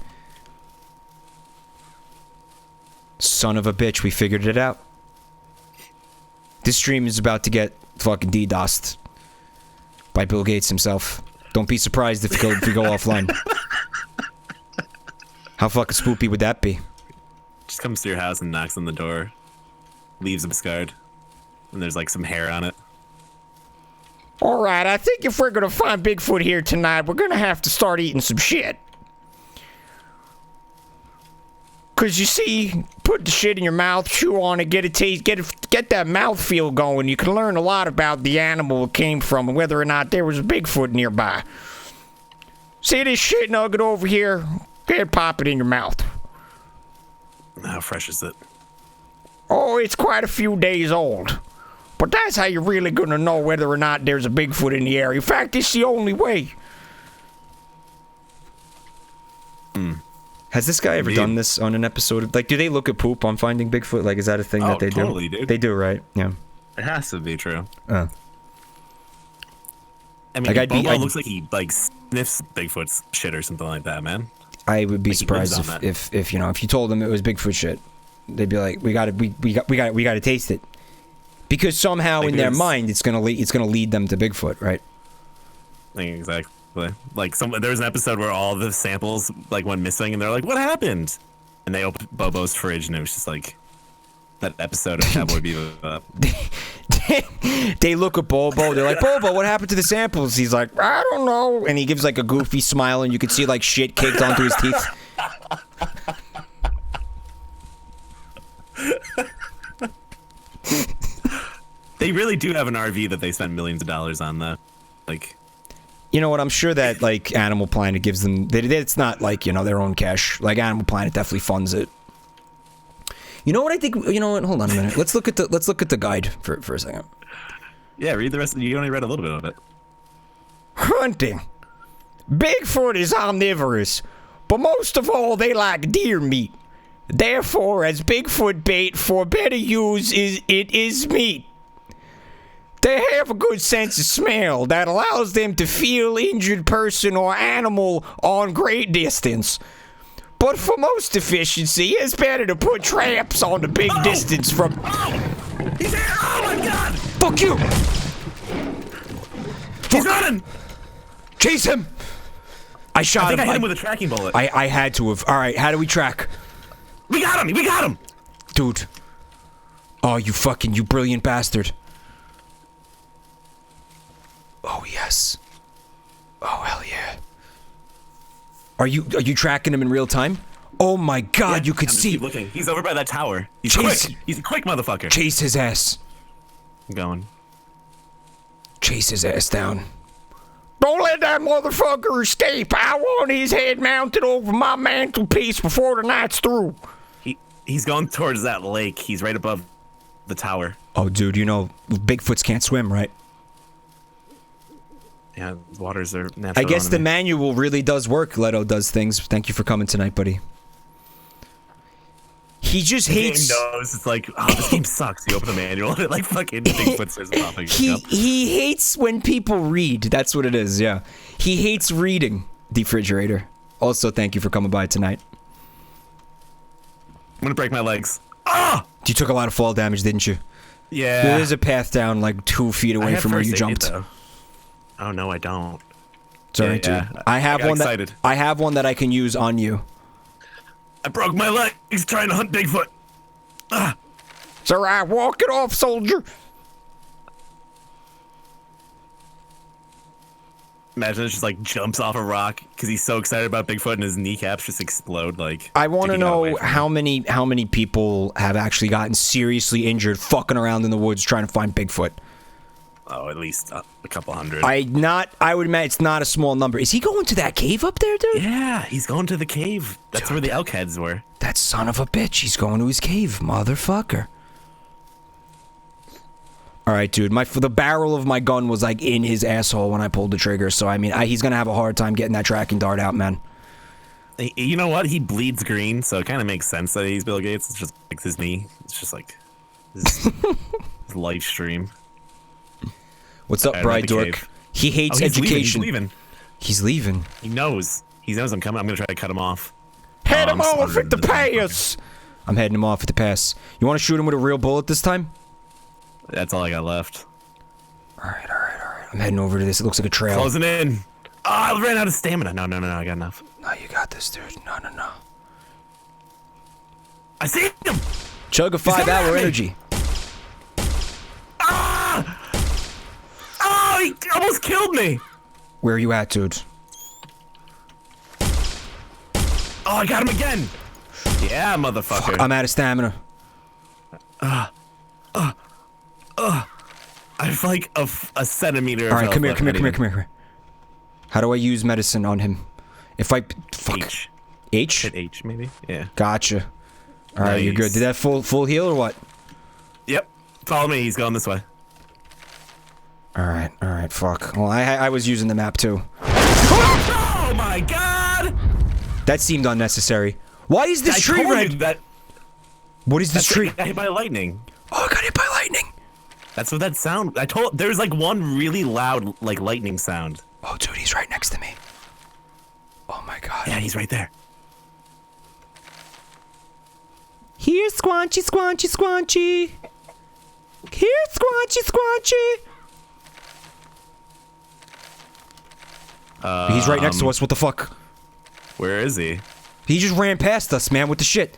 Son of a bitch, we figured it out. This stream is about to get fucking DDoSed by Bill Gates himself. Don't be surprised if you go offline. How fucking spoopy would that be? Just comes to your house and knocks on the door, leaves him scarred, and there's like some hair on it. All right, I think if we're gonna find Bigfoot here tonight, we're gonna have to start eating some shit. Cause you see, put the shit in your mouth, chew on it, get a taste, get that mouth feel going. You can learn a lot about the animal it came from and whether or not there was a Bigfoot nearby. See this shit nugget over here? Get pop it in your mouth. How fresh is it? Oh, it's quite a few days old. But that's how you're really gonna know whether or not there's a Bigfoot in the area. In fact, it's the only way. Has this guy ever done this on an episode of, like, do they look at poop on Finding Bigfoot? Like, is that a thing that they totally, do? Dude. They do, right? Yeah. It has to be true. Uh. I mean, Like, Bobo looks like he like sniffs Bigfoot's shit or something like that, man. I would be Like, he lives surprised on if you know, if you told them it was Bigfoot shit, they'd be like, we gotta taste it, because somehow Like, in their there's- mind it's gonna lead them to Bigfoot, right? Like, exactly. Like there was an episode where all the samples like went missing, and they're like, "What happened?" And they opened Bobo's fridge, and it was just like that episode of Cowboy Bebop. They look at Bobo, they're like, Bobo, what happened to the samples? He's like, I don't know, and he gives like a goofy smile, and you can see like shit caked onto his teeth. They really do have an RV that they spend millions of dollars on, though. Like, You know what? I'm sure that like Animal Planet gives them. It's not like, you know, their own cash. Like Animal Planet definitely funds it. You know what I think? You know what? Hold on a minute. Let's look at the guide for a second. yeah, read the rest. You only read a little bit of it. Hunting. Bigfoot is omnivorous, but most of all, they like deer meat. Therefore, as Bigfoot bait for better use, it is meat. They have a good sense of smell that allows them to feel injured person or animal on great distance. But for most efficiency, it's better to put traps on the big distance from... He's here! Oh my god! Fuck you! He's running! Chase him! I shot I think him. I hit him with a tracking bullet. I had to have. All right, how do we track? We got him! We got him! Dude. Oh, you brilliant bastard. Oh, yes. Oh, hell yeah. Are you tracking him in real time? Oh my god, you could I'm just see. keep looking. He's over by that tower. He's Chase- quick. He's a quick motherfucker. Chase his ass. I'm going. Chase his ass down. Don't let that motherfucker escape. I want his head mounted over my mantelpiece before the night's through. He's going towards that lake. He's right above the tower. Oh, dude, you know, Bigfoots can't swim, right? Yeah, waters are natural. I guess the enemy. manual really does work. Leto does things. Thank you for coming tonight, buddy. He just The game hates... knows. It's like, oh, this game sucks. You open the manual and it like fucking Bigfoot starts popping up. He hates when people read. That's what it is, yeah. He hates reading, Defrigerator. Also, thank you for coming by tonight. I'm gonna break my legs. Ah! You took a lot of fall damage, didn't you? Yeah. There's a path down like 2 feet I away have from where first you aid, jumped. though. Oh no, I don't. Sorry, Yeah, dude. I have got one excited. I have one that I can use on you. I broke my leg. He's trying to hunt Bigfoot. Ah! It's all right. Walk it off, soldier. Imagine it just like jumps off a rock because he's so excited about Bigfoot and his kneecaps just explode. Like I want to digging out away know from him. how many people have actually gotten seriously injured fucking around in the woods trying to find Bigfoot. Oh, at least a couple hundred. I would imagine it's not a small number. Is he going to that cave up there, dude? Yeah, he's going to the cave. That's where the elk heads were. That son of a bitch. He's going to his cave, motherfucker. All right, dude. The barrel of my gun was like in his asshole when I pulled the trigger. So I mean, he's gonna have a hard time getting that tracking dart out, man. You know what? He bleeds green, so it kind of makes sense that he's Bill Gates. It's just like his knee. It's just like his live stream. What's up, I'm at Bride the Dork? cave. He hates Oh, he's education. Leaving. He's leaving. He knows. He knows I'm coming. I'm gonna try to cut him off. Head Oh, him I'm off smarter at the than that pass. I'm heading him off at the pass. You want to shoot him with a real bullet this time? That's all I got left. All right, all right, all right. I'm heading over to this. It looks like a trail. Closing in. Oh, I ran out of stamina. No, I got enough. No, you got this, dude. No. I see him. Chug a coming 5-hour at me. energy. Ah! Oh, he almost killed me. Where are you at, dude? Oh, I got him again. Yeah, motherfucker. Fuck, I'm out of stamina. I have like a centimeter. All right, come here. How do I use medicine on him? If I fuck H. H? Hit H maybe. Yeah. Gotcha. All right, you're good. Nice. Did that full heal or what? Yep. Follow me. He's going this way. All right. Fuck. Well, I was using the map too. Oh my god! That seemed unnecessary. Why is this tree told you red? that. What is this That's tree? got hit by lightning. Oh, I got hit by lightning. That's what that sound. I told. There's like one really loud like lightning sound. Oh, dude, he's right next to me. Oh my god. Yeah, he's right there. Here, Squanchy. Here, Squanchy. He's right next to us. What the fuck? Where is he? He just ran past us, man. What the shit?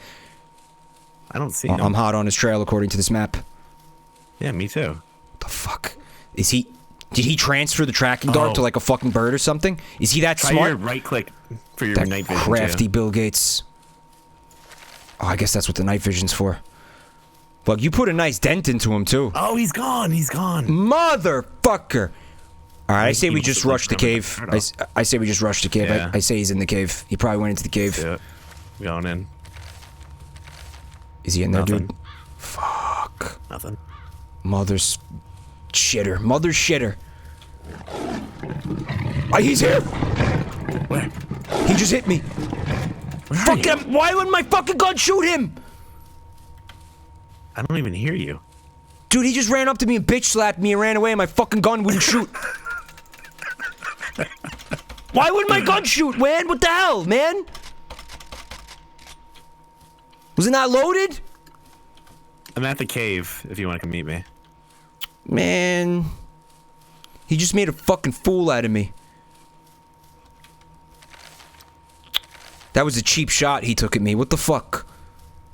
I don't see Oh, him. I'm hot on his trail according to this map. Yeah, me too. What the fuck? Is he... Did he transfer the tracking dart to like a fucking bird or something? Is he that Try smart? your right click for your That night vision. crafty Too. Bill Gates. Oh, I guess that's what the night vision's for. Look, you put a nice dent into him too. Oh, he's gone. He's gone. Motherfucker! All right, I say we He just was rush the coming cave. right off. I say we just rush the cave. Yeah. I say he's in the cave. He probably went into the cave. Yeah. Going in. Is he in there, Nothing. dude? Fuck. Nothing. Mother's shitter. Mother shitter. Oh, he's here! Where? He just hit me. Where are Fuck you? him! Why wouldn't my fucking gun shoot him? I don't even hear you. Dude, he just ran up to me and bitch slapped me and ran away and my fucking gun wouldn't shoot. Why wouldn't my gun shoot, man? What the hell, man? Was it not loaded? I'm at the cave if you want to come meet me. Man. He just made a fucking fool out of me. That was a cheap shot he took at me. What the fuck?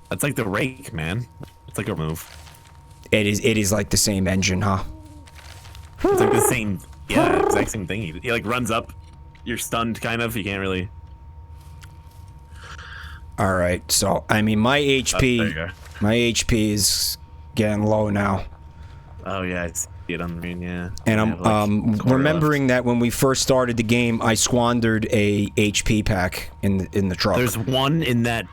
That's like the rake, man. It's like a move. It is like the same engine, huh? It's like the same, yeah, exact same thing. He like runs up. You're stunned, kind of. You can't really. All right, so I mean, my there you go. HP is getting low now, Oh yeah, I see it on the screen. Yeah. and I I'm have, like, a quarter remembering left. that when we first started the game, I squandered a HP pack in the truck. There's one in that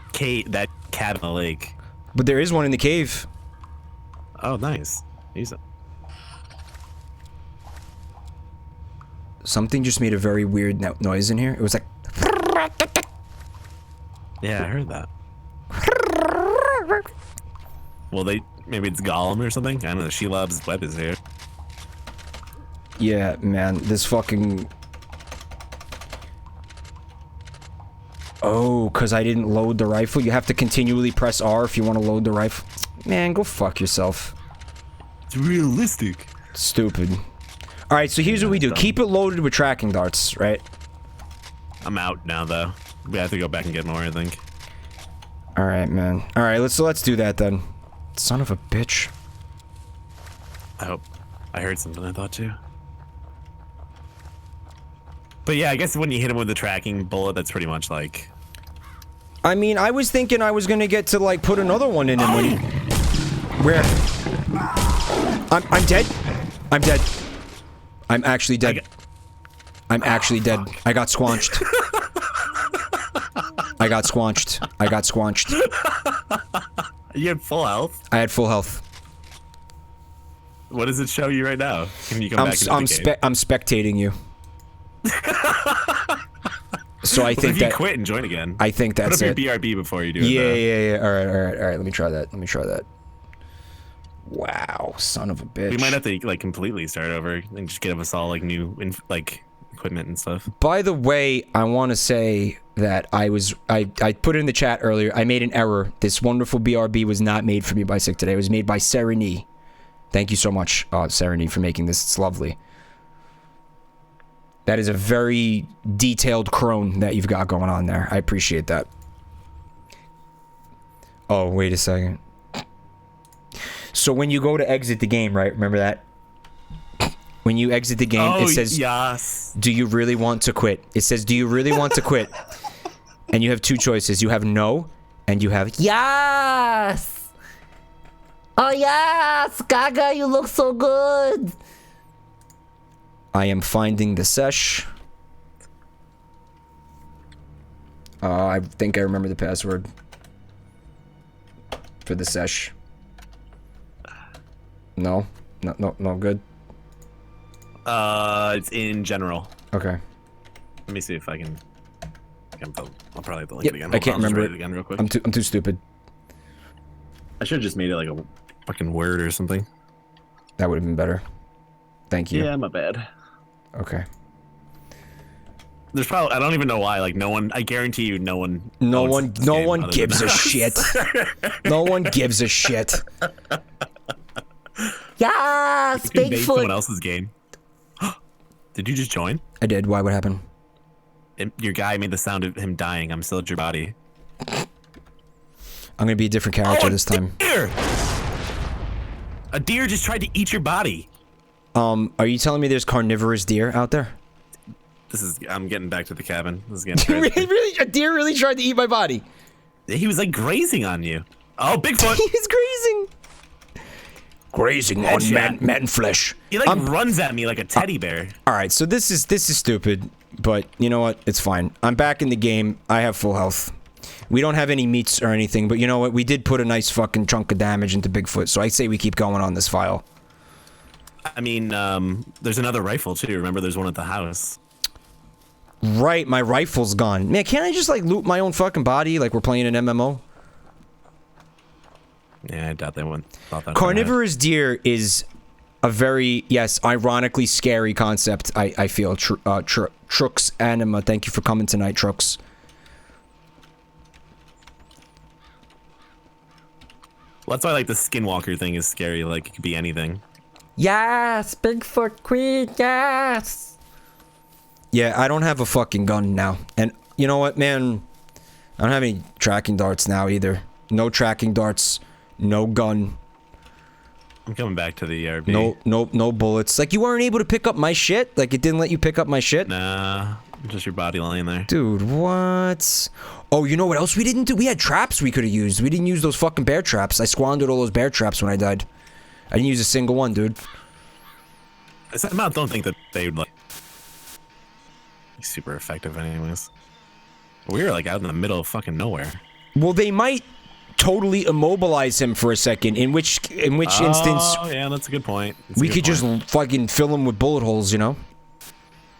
that cabin in the lake. But there is one in the cave. Oh, nice. Use it. Something just made a very weird noise in here. It was like, Yeah, I heard that. Well, maybe it's Gollum or something. I don't know. Shelob's web is here. yeah, man, this fucking. Oh, because I didn't load the rifle. You have to continually press R if you want to load the rifle. Man, go fuck yourself. It's realistic. Stupid. All right, so here's what we do. Keep it loaded with tracking darts, right? I'm out now, though. We have to go back and get more, I think. All right, man. All right, let's do that then. Son of a bitch. I hope. I heard something I thought too. But yeah, I guess when you hit him with the tracking bullet, that's pretty much like. I mean, I was thinking I was gonna get to like put another one in him when he. Where? I'm dead. I'm dead. I'm actually dead. I'm actually dead. I got squanched. I got squanched. I got squanched. You had full health. I had full health. What does it show you right now? Can you come back into the game? I'm spectating you. So I What think if you that quit and join again? I think that's Put up it. your BRB before you do it. Yeah, though. yeah. All right. Let me try that. Wow, son of a bitch. We might have to like completely start over and just give us all like new like equipment and stuff. By the way, I want to say that I put it in the chat earlier. I made an error. This wonderful BRB was not made for me by Sick today. It was made by Sereni. Thank you so much, Serenity, for making this. It's lovely. That is a very detailed crone that you've got going on there. I appreciate that. Oh, wait a second. So when you go to exit the game, right? Remember that? When you exit the game, it says, yes. do you really want to quit? It says, do you really want to quit? And you have two choices. You have no, and you have Yes! Oh yes! Gaga, you look so good! I am finding the sesh. I think I remember the password for the sesh. No, no, good. It's in general. Okay. Let me see if I can. I'll probably have to link Yep, it again. I Hold can't on, I'll just remember write it. again real quick. I'm too stupid. I should have just made it like a fucking word or something. That would have been better. Thank you. Yeah, my bad. Okay. There's probably I don't even know why. Like no one. I guarantee you, no one. No owns one, this no game one other gives than a us. shit. No one gives a shit. Yes! You can make someone Bigfoot! else's game. Did you just join? I did. Why? What happened? Your guy made the sound of him dying. I'm still at your body. I'm gonna be a different character this time. Deer! A deer just tried to eat your body. Are you telling me there's carnivorous deer out there? I'm getting back to the cabin. This is getting crazy. Really? A deer really tried to eat my body? He was like grazing on you. Oh, Bigfoot! He was grazing. Grazing on Headshot. man flesh. He like runs at me like a teddy bear. All right, so this is stupid, but you know what? It's fine. I'm back in the game. I have full health. We don't have any meats or anything, but you know what? We did put a nice fucking chunk of damage into Bigfoot, so I say we keep going on this file. I mean, there's another rifle too. Remember, there's one at the house. Right, my rifle's gone. Man, can't I just like loot my own fucking body like we're playing an MMO? Yeah, I doubt they wouldn't. Carnivorous deer is a very, yes, ironically scary concept, I feel. Trux Anima, thank you for coming tonight, Trux. Well, that's why like the skinwalker thing is scary. Like it could be anything. Yes! Bigfoot Queen, yes! Yeah, I don't have a fucking gun now. And you know what, man? I don't have any tracking darts now either. No tracking darts, no gun, I'm coming back to the ERB. no bullets. Like, you weren't able to pick up my shit? Like, it didn't let you pick up my shit? Nah, just your body laying there. Dude, what? Oh, you know what else we didn't do? We had traps we could have used. We didn't use those fucking bear traps. I squandered all those bear traps when I died. I didn't use a single one, dude. I somehow don't think that they would like be super effective anyways. We were like out in the middle of fucking nowhere. Well, they might totally immobilize him for a second, in which instance Oh yeah, that's a good point. That's a we good could just point. fucking fill him with bullet holes, you know?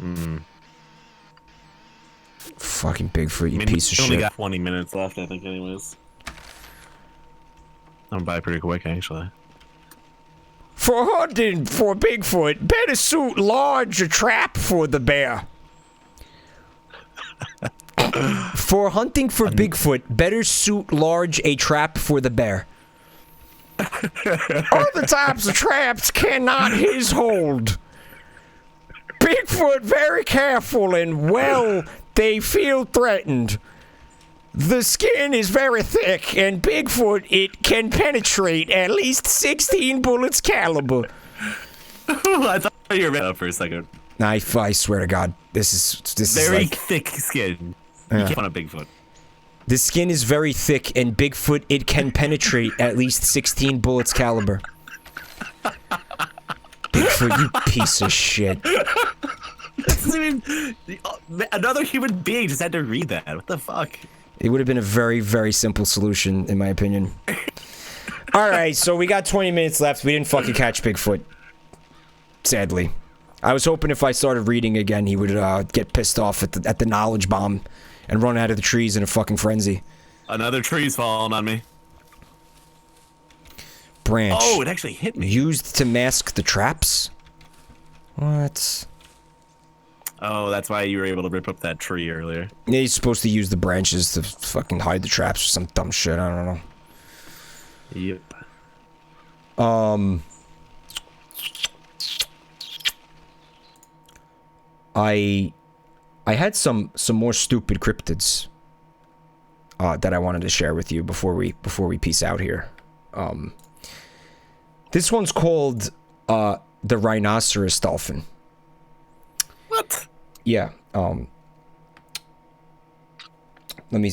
Mm. Fucking Bigfoot, you I mean, piece of we only shit. got 20 minutes left, I think, anyways. I'm by pretty quick, actually. For hunting for Bigfoot, better suit large a trap for the bear. For hunting for Bigfoot, better suit large a trap for the bear. Other types of traps cannot his hold. Bigfoot very careful and well they feel threatened. The skin is very thick and Bigfoot it can penetrate at least 16 bullets caliber. I thought you were up for a second. I swear to God, this is Very like, thick skin. You can't want a Bigfoot. the skin is very thick and Bigfoot it can penetrate at least 16 bullets caliber. Bigfoot, you piece of shit. Another human being just had to read that. What the fuck? It would have been a very, very simple solution, in my opinion. Alright, so we got 20 minutes left. We didn't fucking catch Bigfoot. Sadly. I was hoping if I started reading again, he would get pissed off at the knowledge bomb and run out of the trees in a fucking frenzy. Another tree's falling on me. Branch. Oh, it actually hit me. Used to mask the traps? What? Oh, that's why you were able to rip up that tree earlier. Yeah, he's supposed to use the branches to fucking hide the traps or some dumb shit. I don't know. Yep. I had some more stupid cryptids that I wanted to share with you before we peace out here. This one's called the rhinoceros dolphin. What? Yeah. Let me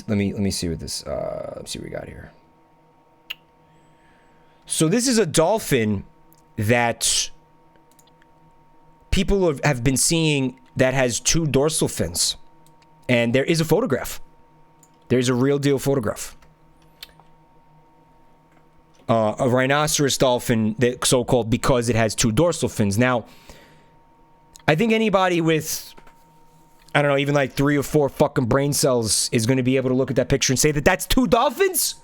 see what this let's see what we got here. So this is a dolphin that people have been seeing that has 2 dorsal fins. And there is a photograph. There's a real deal photograph. A rhinoceros dolphin, that so-called because it has 2 dorsal fins. Now, I think anybody with, I don't know, even like 3 or 4 fucking brain cells is going to be able to look at that picture and say that that's 2 dolphins?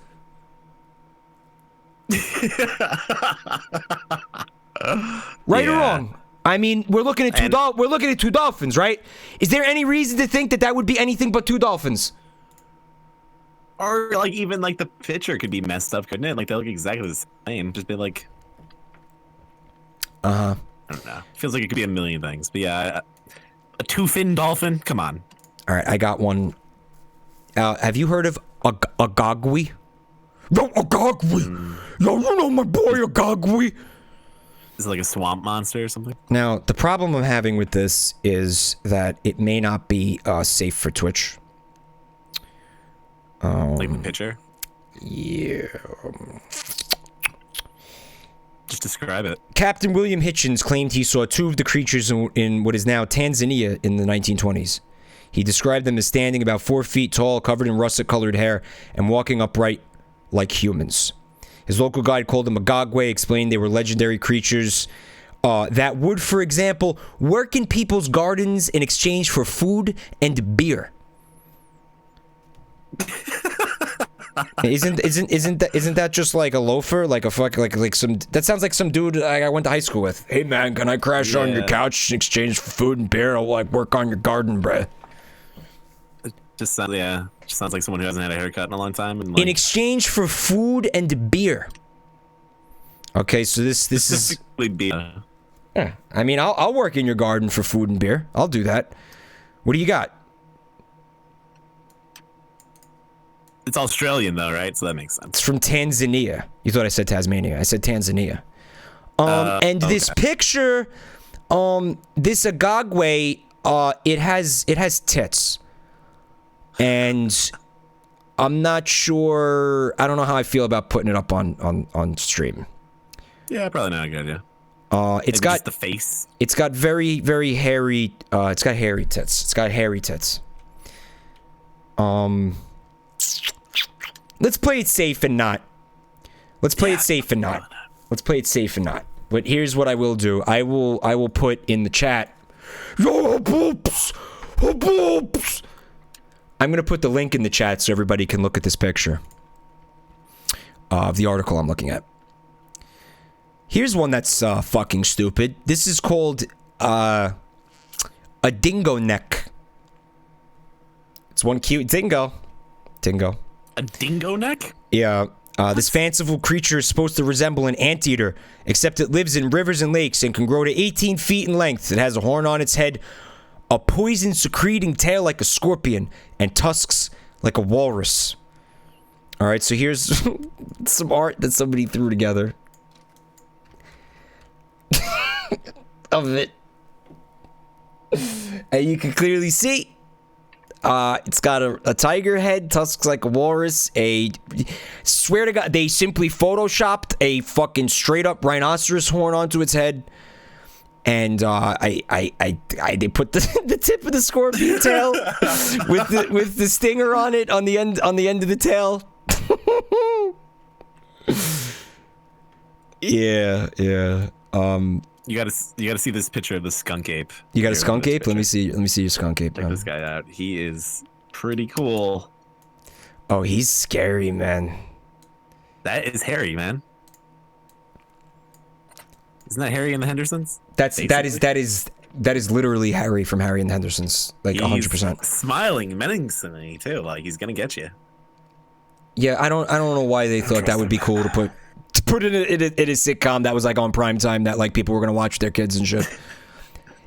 Right or wrong? I mean, we're looking at 2 dolphins, right? Is there any reason to think that that would be anything but 2 dolphins? Or like even like the picture could be messed up, couldn't it? Like they look exactly the same. Just be like, I don't know. Feels like it could be a million things. But yeah, a 2-fin dolphin. Come on. All right, I got one. Have you heard of a gogwe? Yo, a gogwe. Yo, you know my boy a gogwe. Is it like a swamp monster or something? Now, the problem I'm having with this is that it may not be safe for Twitch. Like the picture? Yeah. Just describe it. Captain William Hitchens claimed he saw 2 of the creatures in what is now Tanzania in the 1920s. He described them as standing about 4 feet tall, covered in russet-colored hair, and walking upright like humans. His local guide called them a gogwe, explained they were legendary creatures that would, for example, work in people's gardens in exchange for food and beer. Isn't that just like a loafer, like a fuck, like some? That sounds like some dude I went to high school with. Hey man, can I crash on your couch in exchange for food and beer? I'll like work on your garden, bruh. Just sounds like someone who hasn't had a haircut in a long time. And like, In exchange for food and beer. Okay, so this is. specifically beer. Yeah, I mean, I'll work in your garden for food and beer. I'll do that. What do you got? It's Australian though, right? So that makes sense. It's from Tanzania. You thought I said Tasmania. I said Tanzania. And this picture, this agagwe, it has tits. And I'm not sure, I don't know how I feel about putting it up on stream. Yeah, probably not a good idea. It's Maybe got just the face. It's got very, very hairy, it's got hairy tits. It's got hairy tits. Let's play it safe and not. Let's play it safe and not. Let's play it safe and not. But here's what I will do. I will put in the chat. Yo, boops, boops. I'm gonna put the link in the chat so everybody can look at this picture of the article I'm looking at. Here's one that's fucking stupid. This is called a dingo neck. It's one cute dingo. A dingo neck? Yeah. This fanciful creature is supposed to resemble an anteater, except it lives in rivers and lakes and can grow to 18 feet in length. It has a horn on its head, a poison-secreting tail like a scorpion, and tusks like a walrus. All right, so here's some art that somebody threw together of it. And you can clearly see it's got a tiger head, tusks like a walrus, swear to God, they simply photoshopped a fucking straight up rhinoceros horn onto its head. And they put the tip of the scorpion tail with the stinger on it on the end of the tail. Yeah. You gotta see this picture of the skunk ape. You got a skunk ape? Let me see your skunk ape. Check this guy out. He is pretty cool. Oh, he's scary, man. That is Harry, man. Isn't that Harry and the Hendersons? That is literally Harry from Harry and the Hendersons, like 100%. Smiling menacingly too, like he's gonna get you. Yeah, I don't know why they thought that would be cool to put To put it in a sitcom that was like on prime time that like people were gonna watch with their kids and shit.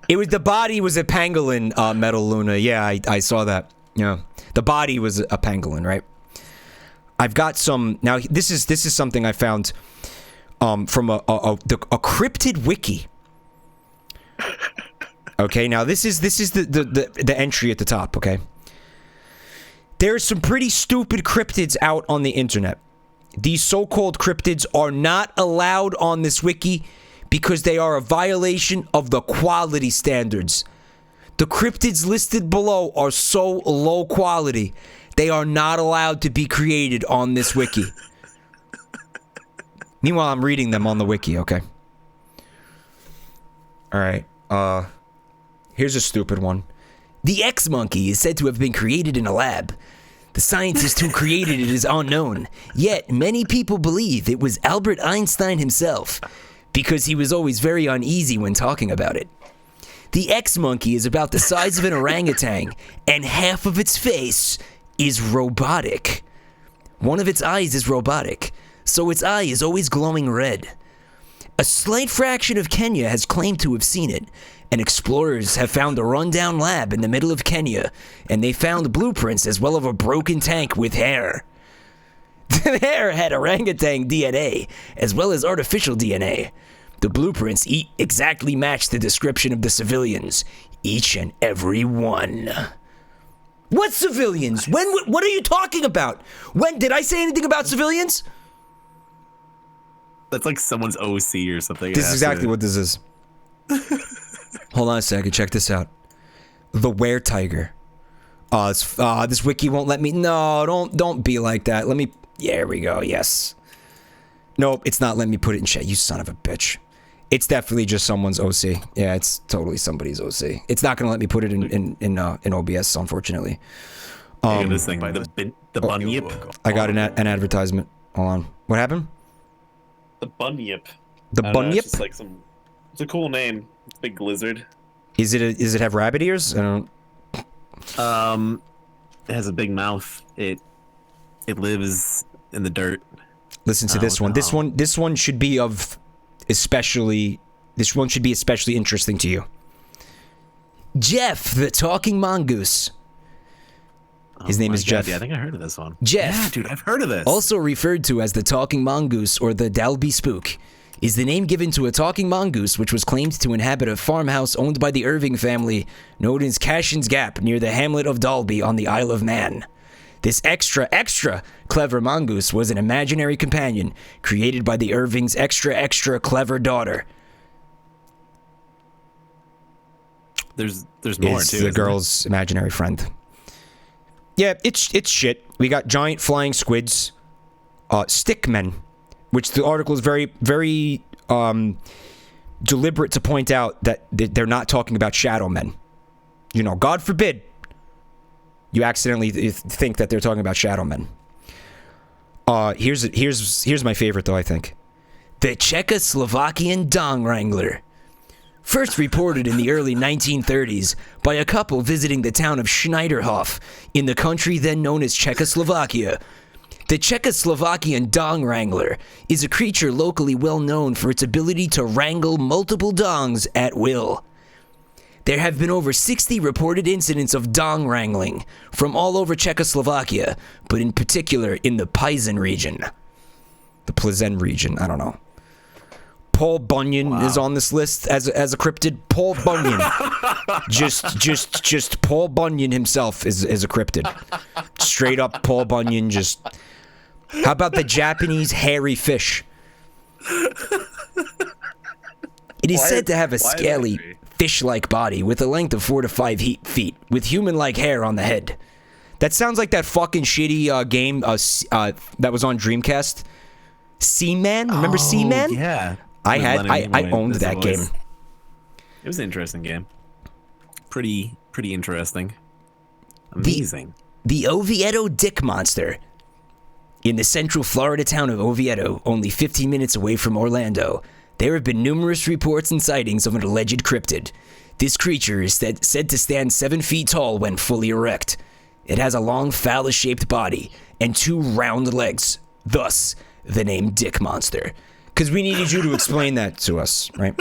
The body was a pangolin, Metal Luna. Yeah, I saw that. Yeah, the body was a pangolin, right? I've got some now. This is something I found from a cryptid wiki. Okay, now this is the entry at the top. Okay, there are some pretty stupid cryptids out on the internet. These so-called cryptids are not allowed on this wiki because they are a violation of the quality standards. The cryptids listed below are so low quality, they are not allowed to be created on this wiki. Meanwhile, I'm reading them on the wiki, okay? Alright, here's a stupid one. The X-Monkey is said to have been created in a lab. The scientist who created it is unknown, yet many people believe it was Albert Einstein himself, because he was always very uneasy when talking about it. The X-Monkey is about the size of an orangutan, and half of its face is robotic. One of its eyes is robotic, so its eye is always glowing red. A slight fraction of Kenya has claimed to have seen it, and explorers have found a rundown lab in the middle of Kenya, and they found blueprints as well of a broken tank with hair. The hair had orangutan DNA, as well as artificial DNA. The blueprints exactly match the description of the civilians, each and every one. What civilians? What are you talking about? When did I say anything about civilians? That's like someone's OC or something. This is exactly what this is. Hold on a second. Check this out. The were tiger. This wiki won't let me. No, don't be like that. Let me. Yeah, here we go. Yes. Nope, it's not letting me put it in chat. You son of a bitch. It's definitely just someone's OC. Yeah, it's totally somebody's OC. It's not gonna let me put it in OBS, unfortunately. Look at this thing. The bunyip. I got an advertisement. Hold on. What happened? The bunyip. The bunyip. It's like some. It's a cool name. It's a big lizard. Is it have rabbit ears? I don't. It has a big mouth. It lives in the dirt. Listen to this one. No. This one should be especially interesting to you. Jeff, the talking mongoose. His name is Jeff. Yeah, I think I heard of this one. Jeff, Yeah, dude, I've heard of this. also referred to as the talking mongoose or the Dalby spook, is the name given to a talking mongoose which was claimed to inhabit a farmhouse owned by the Irving family known as Cashin's Gap near the hamlet of Dalby on the Isle of Man. This extra clever mongoose was an imaginary companion created by the Irving's extra clever daughter. There's more It's too. the isn't girl's imaginary friend. Yeah, it's shit. We got giant flying squids, stickmen, which the article is very deliberate to point out that they're not talking about shadow men. You know, God forbid you accidentally think that they're talking about shadow men. Here's my favorite though, I think. The Czechoslovakian Dong Wrangler. First reported in the early 1930s by a couple visiting the town of Schneiderhof in the country then known as Czechoslovakia. The Czechoslovakian Dong Wrangler is a creature locally well known for its ability to wrangle multiple dongs at will. There have been over 60 reported incidents of dong wrangling from all over Czechoslovakia, but in particular in the Pizen region. The Plzeň region, I don't know. Paul Bunyan is on this list as a cryptid. Paul Bunyan. just Paul Bunyan himself is a cryptid. Straight up Paul Bunyan just. How about the Japanese hairy fish? It is said to have a scaly, fish-like body with a length of 4 to 5 feet, with human-like hair on the head. That sounds like that fucking shitty game that was on Dreamcast. Seaman? Remember Seaman? Yeah. I owned that game. It was an interesting game. Pretty interesting. Amazing. The Oviedo Dick Monster. In the central Florida town of Oviedo, only 15 minutes away from Orlando, there have been numerous reports and sightings of an alleged cryptid. This creature is said to stand 7 feet tall when fully erect. It has a long phallus-shaped body and 2 round legs. Thus, the name Dick Monster. Because we needed you to explain that to us, right?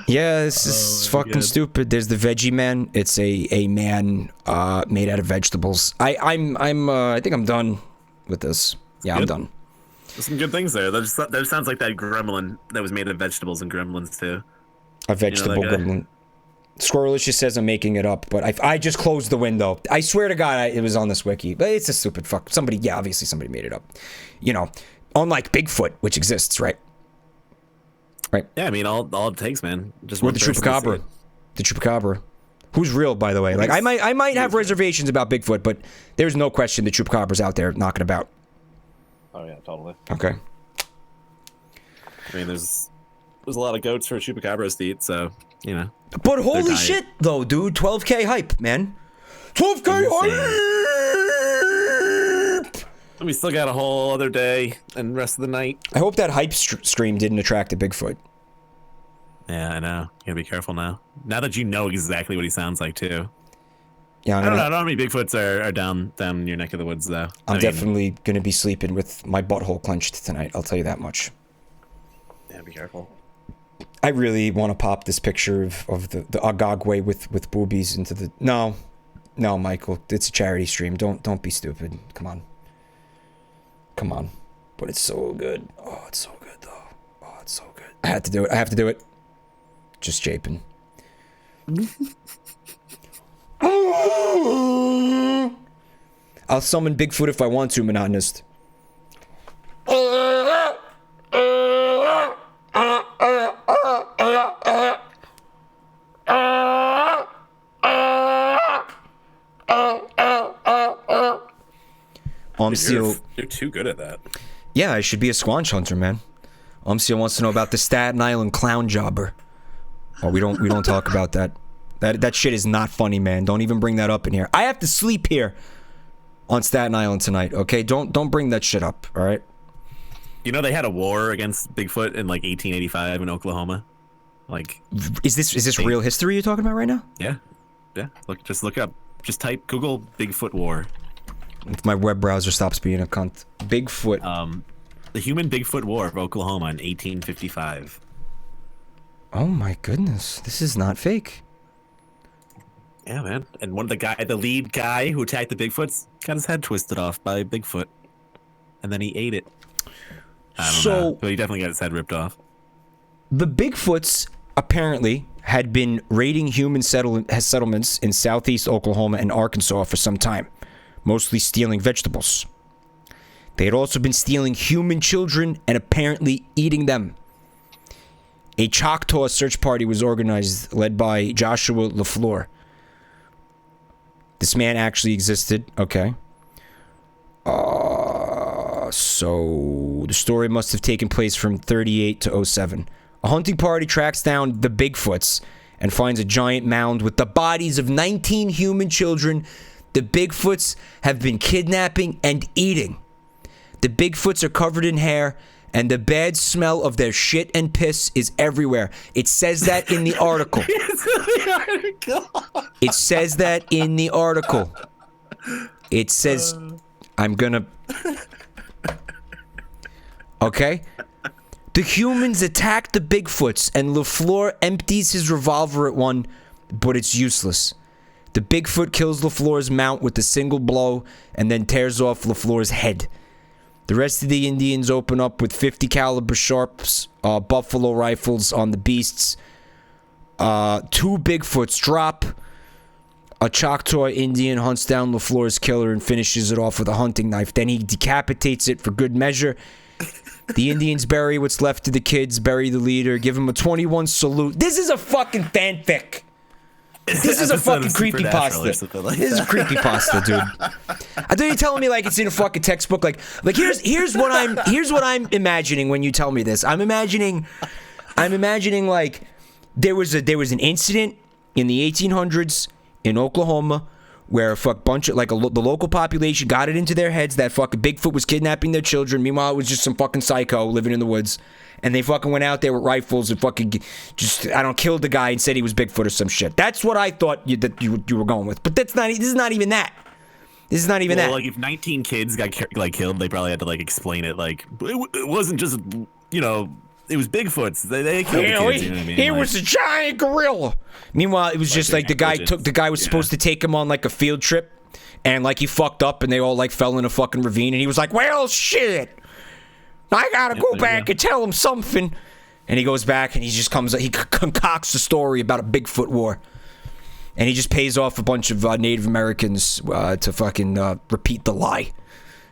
Yeah, this is fucking good. stupid. There's the Veggie Man. It's a man made out of vegetables. I think I'm done with this. Yeah, I'm Good. done. There's some good things there. That sounds like that gremlin that was made of vegetables and gremlins too. A vegetable guy? gremlin. Squirrelicious says I'm making it up, but I just closed the window. I swear to God, it was on this wiki. But it's a stupid fuck. Obviously somebody made it up. You know, unlike Bigfoot, which exists, right? Right. Yeah, I mean, all it takes, man. Just Or one the person to see Chupacabra. it. The Chupacabra. Who's real, by the way. Like, I might have reservations about Bigfoot, but there's no question the Chupacabra's out there knocking about. Oh yeah, totally. Okay. I mean, there's a lot of goats for chupacabras to eat, so you know. But holy diet. shit, though, dude. 12K hype, man. 12K hype! And we still got a whole other day and rest of the night. I hope that hype stream didn't attract a Bigfoot. Yeah, I know. You gotta be careful now. Now that you know exactly what he sounds like too. Yeah, I don't know how many Bigfoots are down your neck of the woods though. I mean, definitely going to be sleeping with my butthole clenched tonight. I'll tell you that much. Yeah, be careful. I really want to pop this picture of the Agagwe with boobies into the... No, Michael. It's a charity stream. Don't be stupid. Come on. But it's so good. Oh, it's so good, though. Oh, it's so good. I have to do it. Just japing. I'll summon Bigfoot if I want to, monotonist. You're too good at that. Yeah, I should be a squanch hunter, man. Umsil wants to know about the Staten Island clown jobber. Oh, we don't talk about that. That shit is not funny, man. Don't even bring that up in here. I have to sleep here on Staten Island tonight, okay? Don't bring that shit up, all right? You know they had a war against Bigfoot in like 1885 in Oklahoma. Like, Is this real history you're talking about right now? yeah. Look up. Just type Google Bigfoot war. If my web browser stops being a cunt. Bigfoot. The Human Bigfoot War of Oklahoma in 1855. Oh my goodness. This is not fake. Yeah, man. And the lead guy who attacked the Bigfoots got his head twisted off by Bigfoot. And then he ate it. I don't know. But he definitely got his head ripped off. The Bigfoots apparently had been raiding human settlements in southeast Oklahoma and Arkansas for some time, mostly stealing vegetables. They had also been stealing human children and apparently eating them. A Choctaw search party was organized, led by Joshua LaFleur. This man actually existed. Okay. So the story must have taken place from 38 to 07. A hunting party tracks down the Bigfoots and finds a giant mound with the bodies of 19 human children the Bigfoots have been kidnapping and eating. The Bigfoots are covered in hair, and the bad smell of their shit and piss is everywhere. It says that in the article. It says that in the article. It says, I'm gonna... Okay? The humans attack the Bigfoots, and LaFleur empties his revolver at one, but it's useless. The Bigfoot kills LaFleur's mount with a single blow, and then tears off LaFleur's head. The rest of the Indians open up with 50 caliber sharps, buffalo rifles on the beasts. 2 Bigfoots drop. A Choctaw Indian hunts down LaFleur's killer and finishes it off with a hunting knife. Then he decapitates it for good measure. The Indians bury what's left of the kids, bury the leader, give him a 21 salute. This is a fucking fanfic. This is a fucking creepypasta. This is a creepypasta, dude. I thought you were telling me like it's in a fucking textbook. Like here's what I'm imagining when you tell me this. I'm imagining like there was an incident in the 1800s in Oklahoma where a bunch of the local population got it into their heads that fucking Bigfoot was kidnapping their children. Meanwhile, it was just some fucking psycho living in the woods. And they fucking went out there with rifles and fucking killed the guy and said he was Bigfoot or some shit. That's what I thought you were going with. But this is not even that. This is not even that. Like if 19 kids got like killed, they probably had to like explain it. Like it wasn't just it was Bigfoots. They killed the kids. You know what I mean? It was a giant gorilla. Meanwhile, it was just like the guy was supposed to take him on like a field trip, and like he fucked up, and they all like fell in a fucking ravine, and he was like, "Well, shit, I gotta go back and tell him something." And he goes back, and he concocts a story about a Bigfoot war, and he just pays off a bunch of Native Americans to fucking repeat the lie.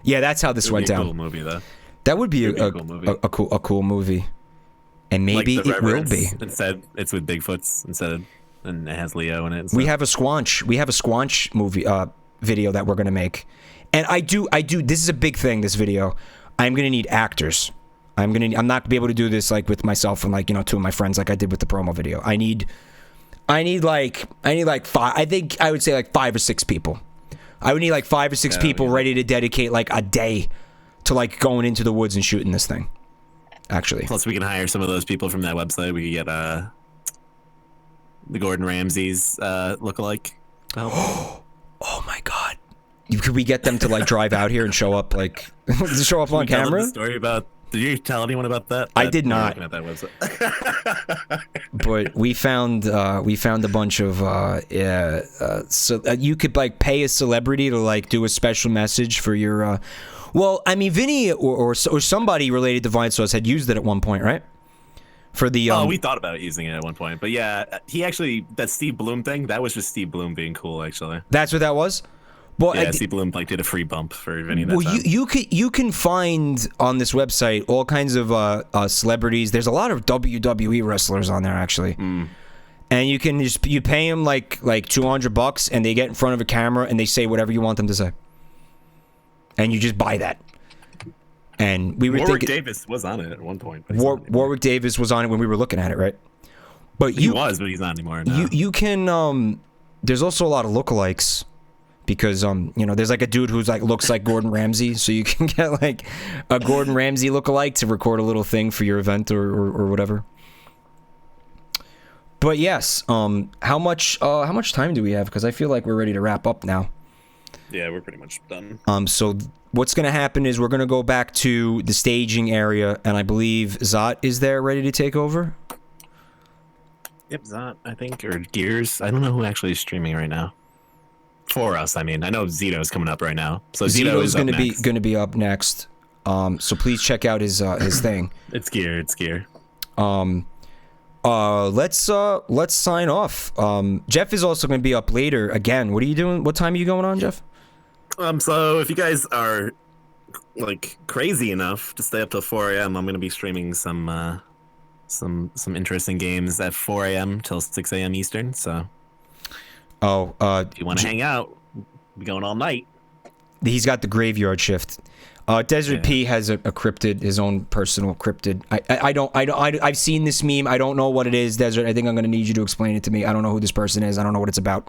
Yeah, that's how this went down. Cool movie, though. That would be a cool movie. And maybe like it will be. Instead, it's with Bigfoots instead, and it has Leo in it. We have a Squanch movie video that we're gonna make, and I do. This is a big thing. This video, I'm gonna need actors. I'm not gonna be able to do this like with myself and like 2 of my friends like I did with the promo video. I need like 5. I think I would say like 5 or 6 people. I would need like 5 or 6 people ready to dedicate like a day to like going into the woods and shooting this thing. Actually, plus we can hire some of those people from that website. We could get the Gordon Ramsay's lookalike. Oh my god! Could we get them to like drive out here and show up like show up on camera? The story about. Did you tell anyone about that? I did not. At that website. But we found a bunch of so you could like pay a celebrity to like do a special message for your. Well, I mean, Vinny or somebody related to Vine Sauce had used it at one point, right? For the we thought about using it at one point, but yeah, he actually that Steve Bloom thing that was just Steve Bloom being cool, actually. That's what that was. Well, yeah, Steve Bloom like did a free bump for Vinny. Well, you can find on this website all kinds of celebrities. There's a lot of WWE wrestlers on there actually, and you can you pay them like $200, and they get in front of a camera and they say whatever you want them to say, and you just buy that. And we were Warwick thinking Davis was on it at one point. Warwick Davis was on it when we were looking at it, right? But he was, but he's not anymore. No. You can there's also a lot of lookalikes. Because there's like a dude who's like looks like Gordon Ramsay, so you can get like a Gordon Ramsay lookalike to record a little thing for your event or whatever. But yes, how much time do we have? Because I feel like we're ready to wrap up now. Yeah, we're pretty much done. So what's gonna happen is we're gonna go back to the staging area, and I believe Zot is there ready to take over. Yep, Zot, I think, or Gears. I don't know who actually is streaming right now. For us, I mean, I know Zito's coming up right now. So Zito is going to be up next. So please check out his thing. It's gear. Let's sign off. Jeff is also going to be up later again. What are you doing? What time are you going on, Jeff? So if you guys are like crazy enough to stay up till 4 a.m., I'm going to be streaming some interesting games at 4 a.m. till 6 a.m. Eastern. So. If you want to hang out, we're going all night. He's got the graveyard shift. Desert P has a cryptid, his own personal cryptid. I've seen this meme. I don't know what it is, Desert. I think I'm going to need you to explain it to me. I don't know who this person is. I don't know what it's about.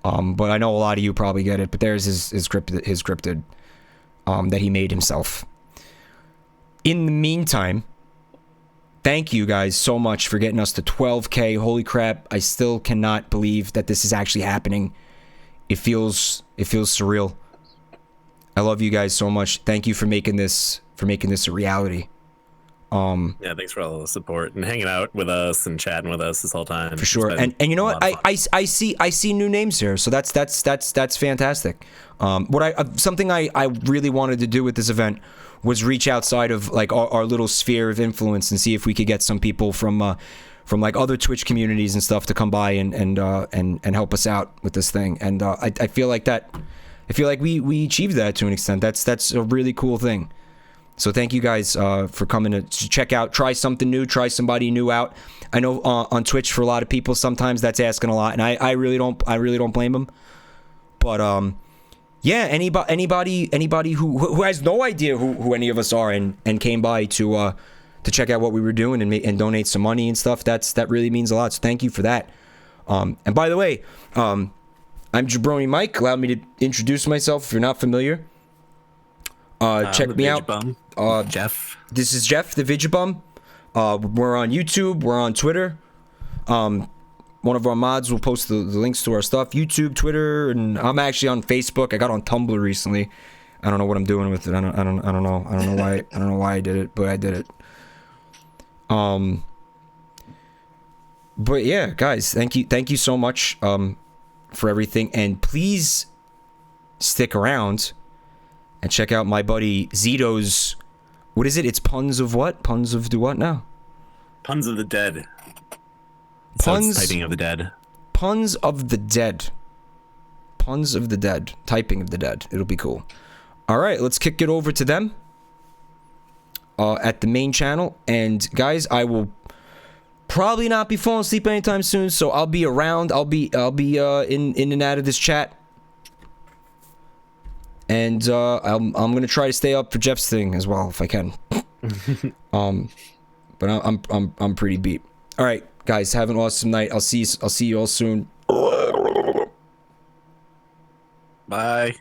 But I know a lot of you probably get it. But there's his cryptid that he made himself. In the meantime, thank you guys so much for getting us to 12K. Holy crap, I still cannot believe that this is actually happening. It feels surreal. I love you guys so much. Thank you for making this a reality. Yeah, thanks for all the support and hanging out with us and chatting with us this whole time. For sure. And you know what? I see new names here. So that's fantastic. Something I really wanted to do with this event was reach outside of like our little sphere of influence and see if we could get some people from like other Twitch communities and stuff to come by and help us out with this thing. And I feel like we achieved that to an extent. That's a really cool thing. So thank you guys for coming to check out, try something new, try somebody new out. I know on Twitch for a lot of people sometimes that's asking a lot, and I really don't blame them. But yeah, anybody who has no idea who any of us are and came by to check out what we were doing and donate some money and stuff, that really means a lot. So thank you for that. And by the way, I'm Jabroni Mike. Allow me to introduce myself if you're not familiar. Check me out. Jeff. This is Jeff, the Vidyabum. We're on YouTube. We're on Twitter. one of our mods will post the links to our stuff. YouTube, Twitter, and I'm actually on Facebook. I got on Tumblr recently. I don't know what I'm doing with it. I don't know. I don't know why. I don't know why I did it, but I did it. But yeah, guys, thank you so much for everything, and please stick around and check out my buddy Zito's. What is it? It's puns of what? Puns of do what now? Puns of the dead. Puns. So typing of the dead. Puns of the dead. Puns of the dead. Typing of the dead. It'll be cool. All right, let's kick it over to them at the main channel. And guys, I will probably not be falling asleep anytime soon, so I'll be around. I'll be in and out of this chat. And I'm gonna try to stay up for Jeff's thing as well if I can. But I'm pretty beat. All right, guys, have an awesome night. I'll see you all soon. Bye.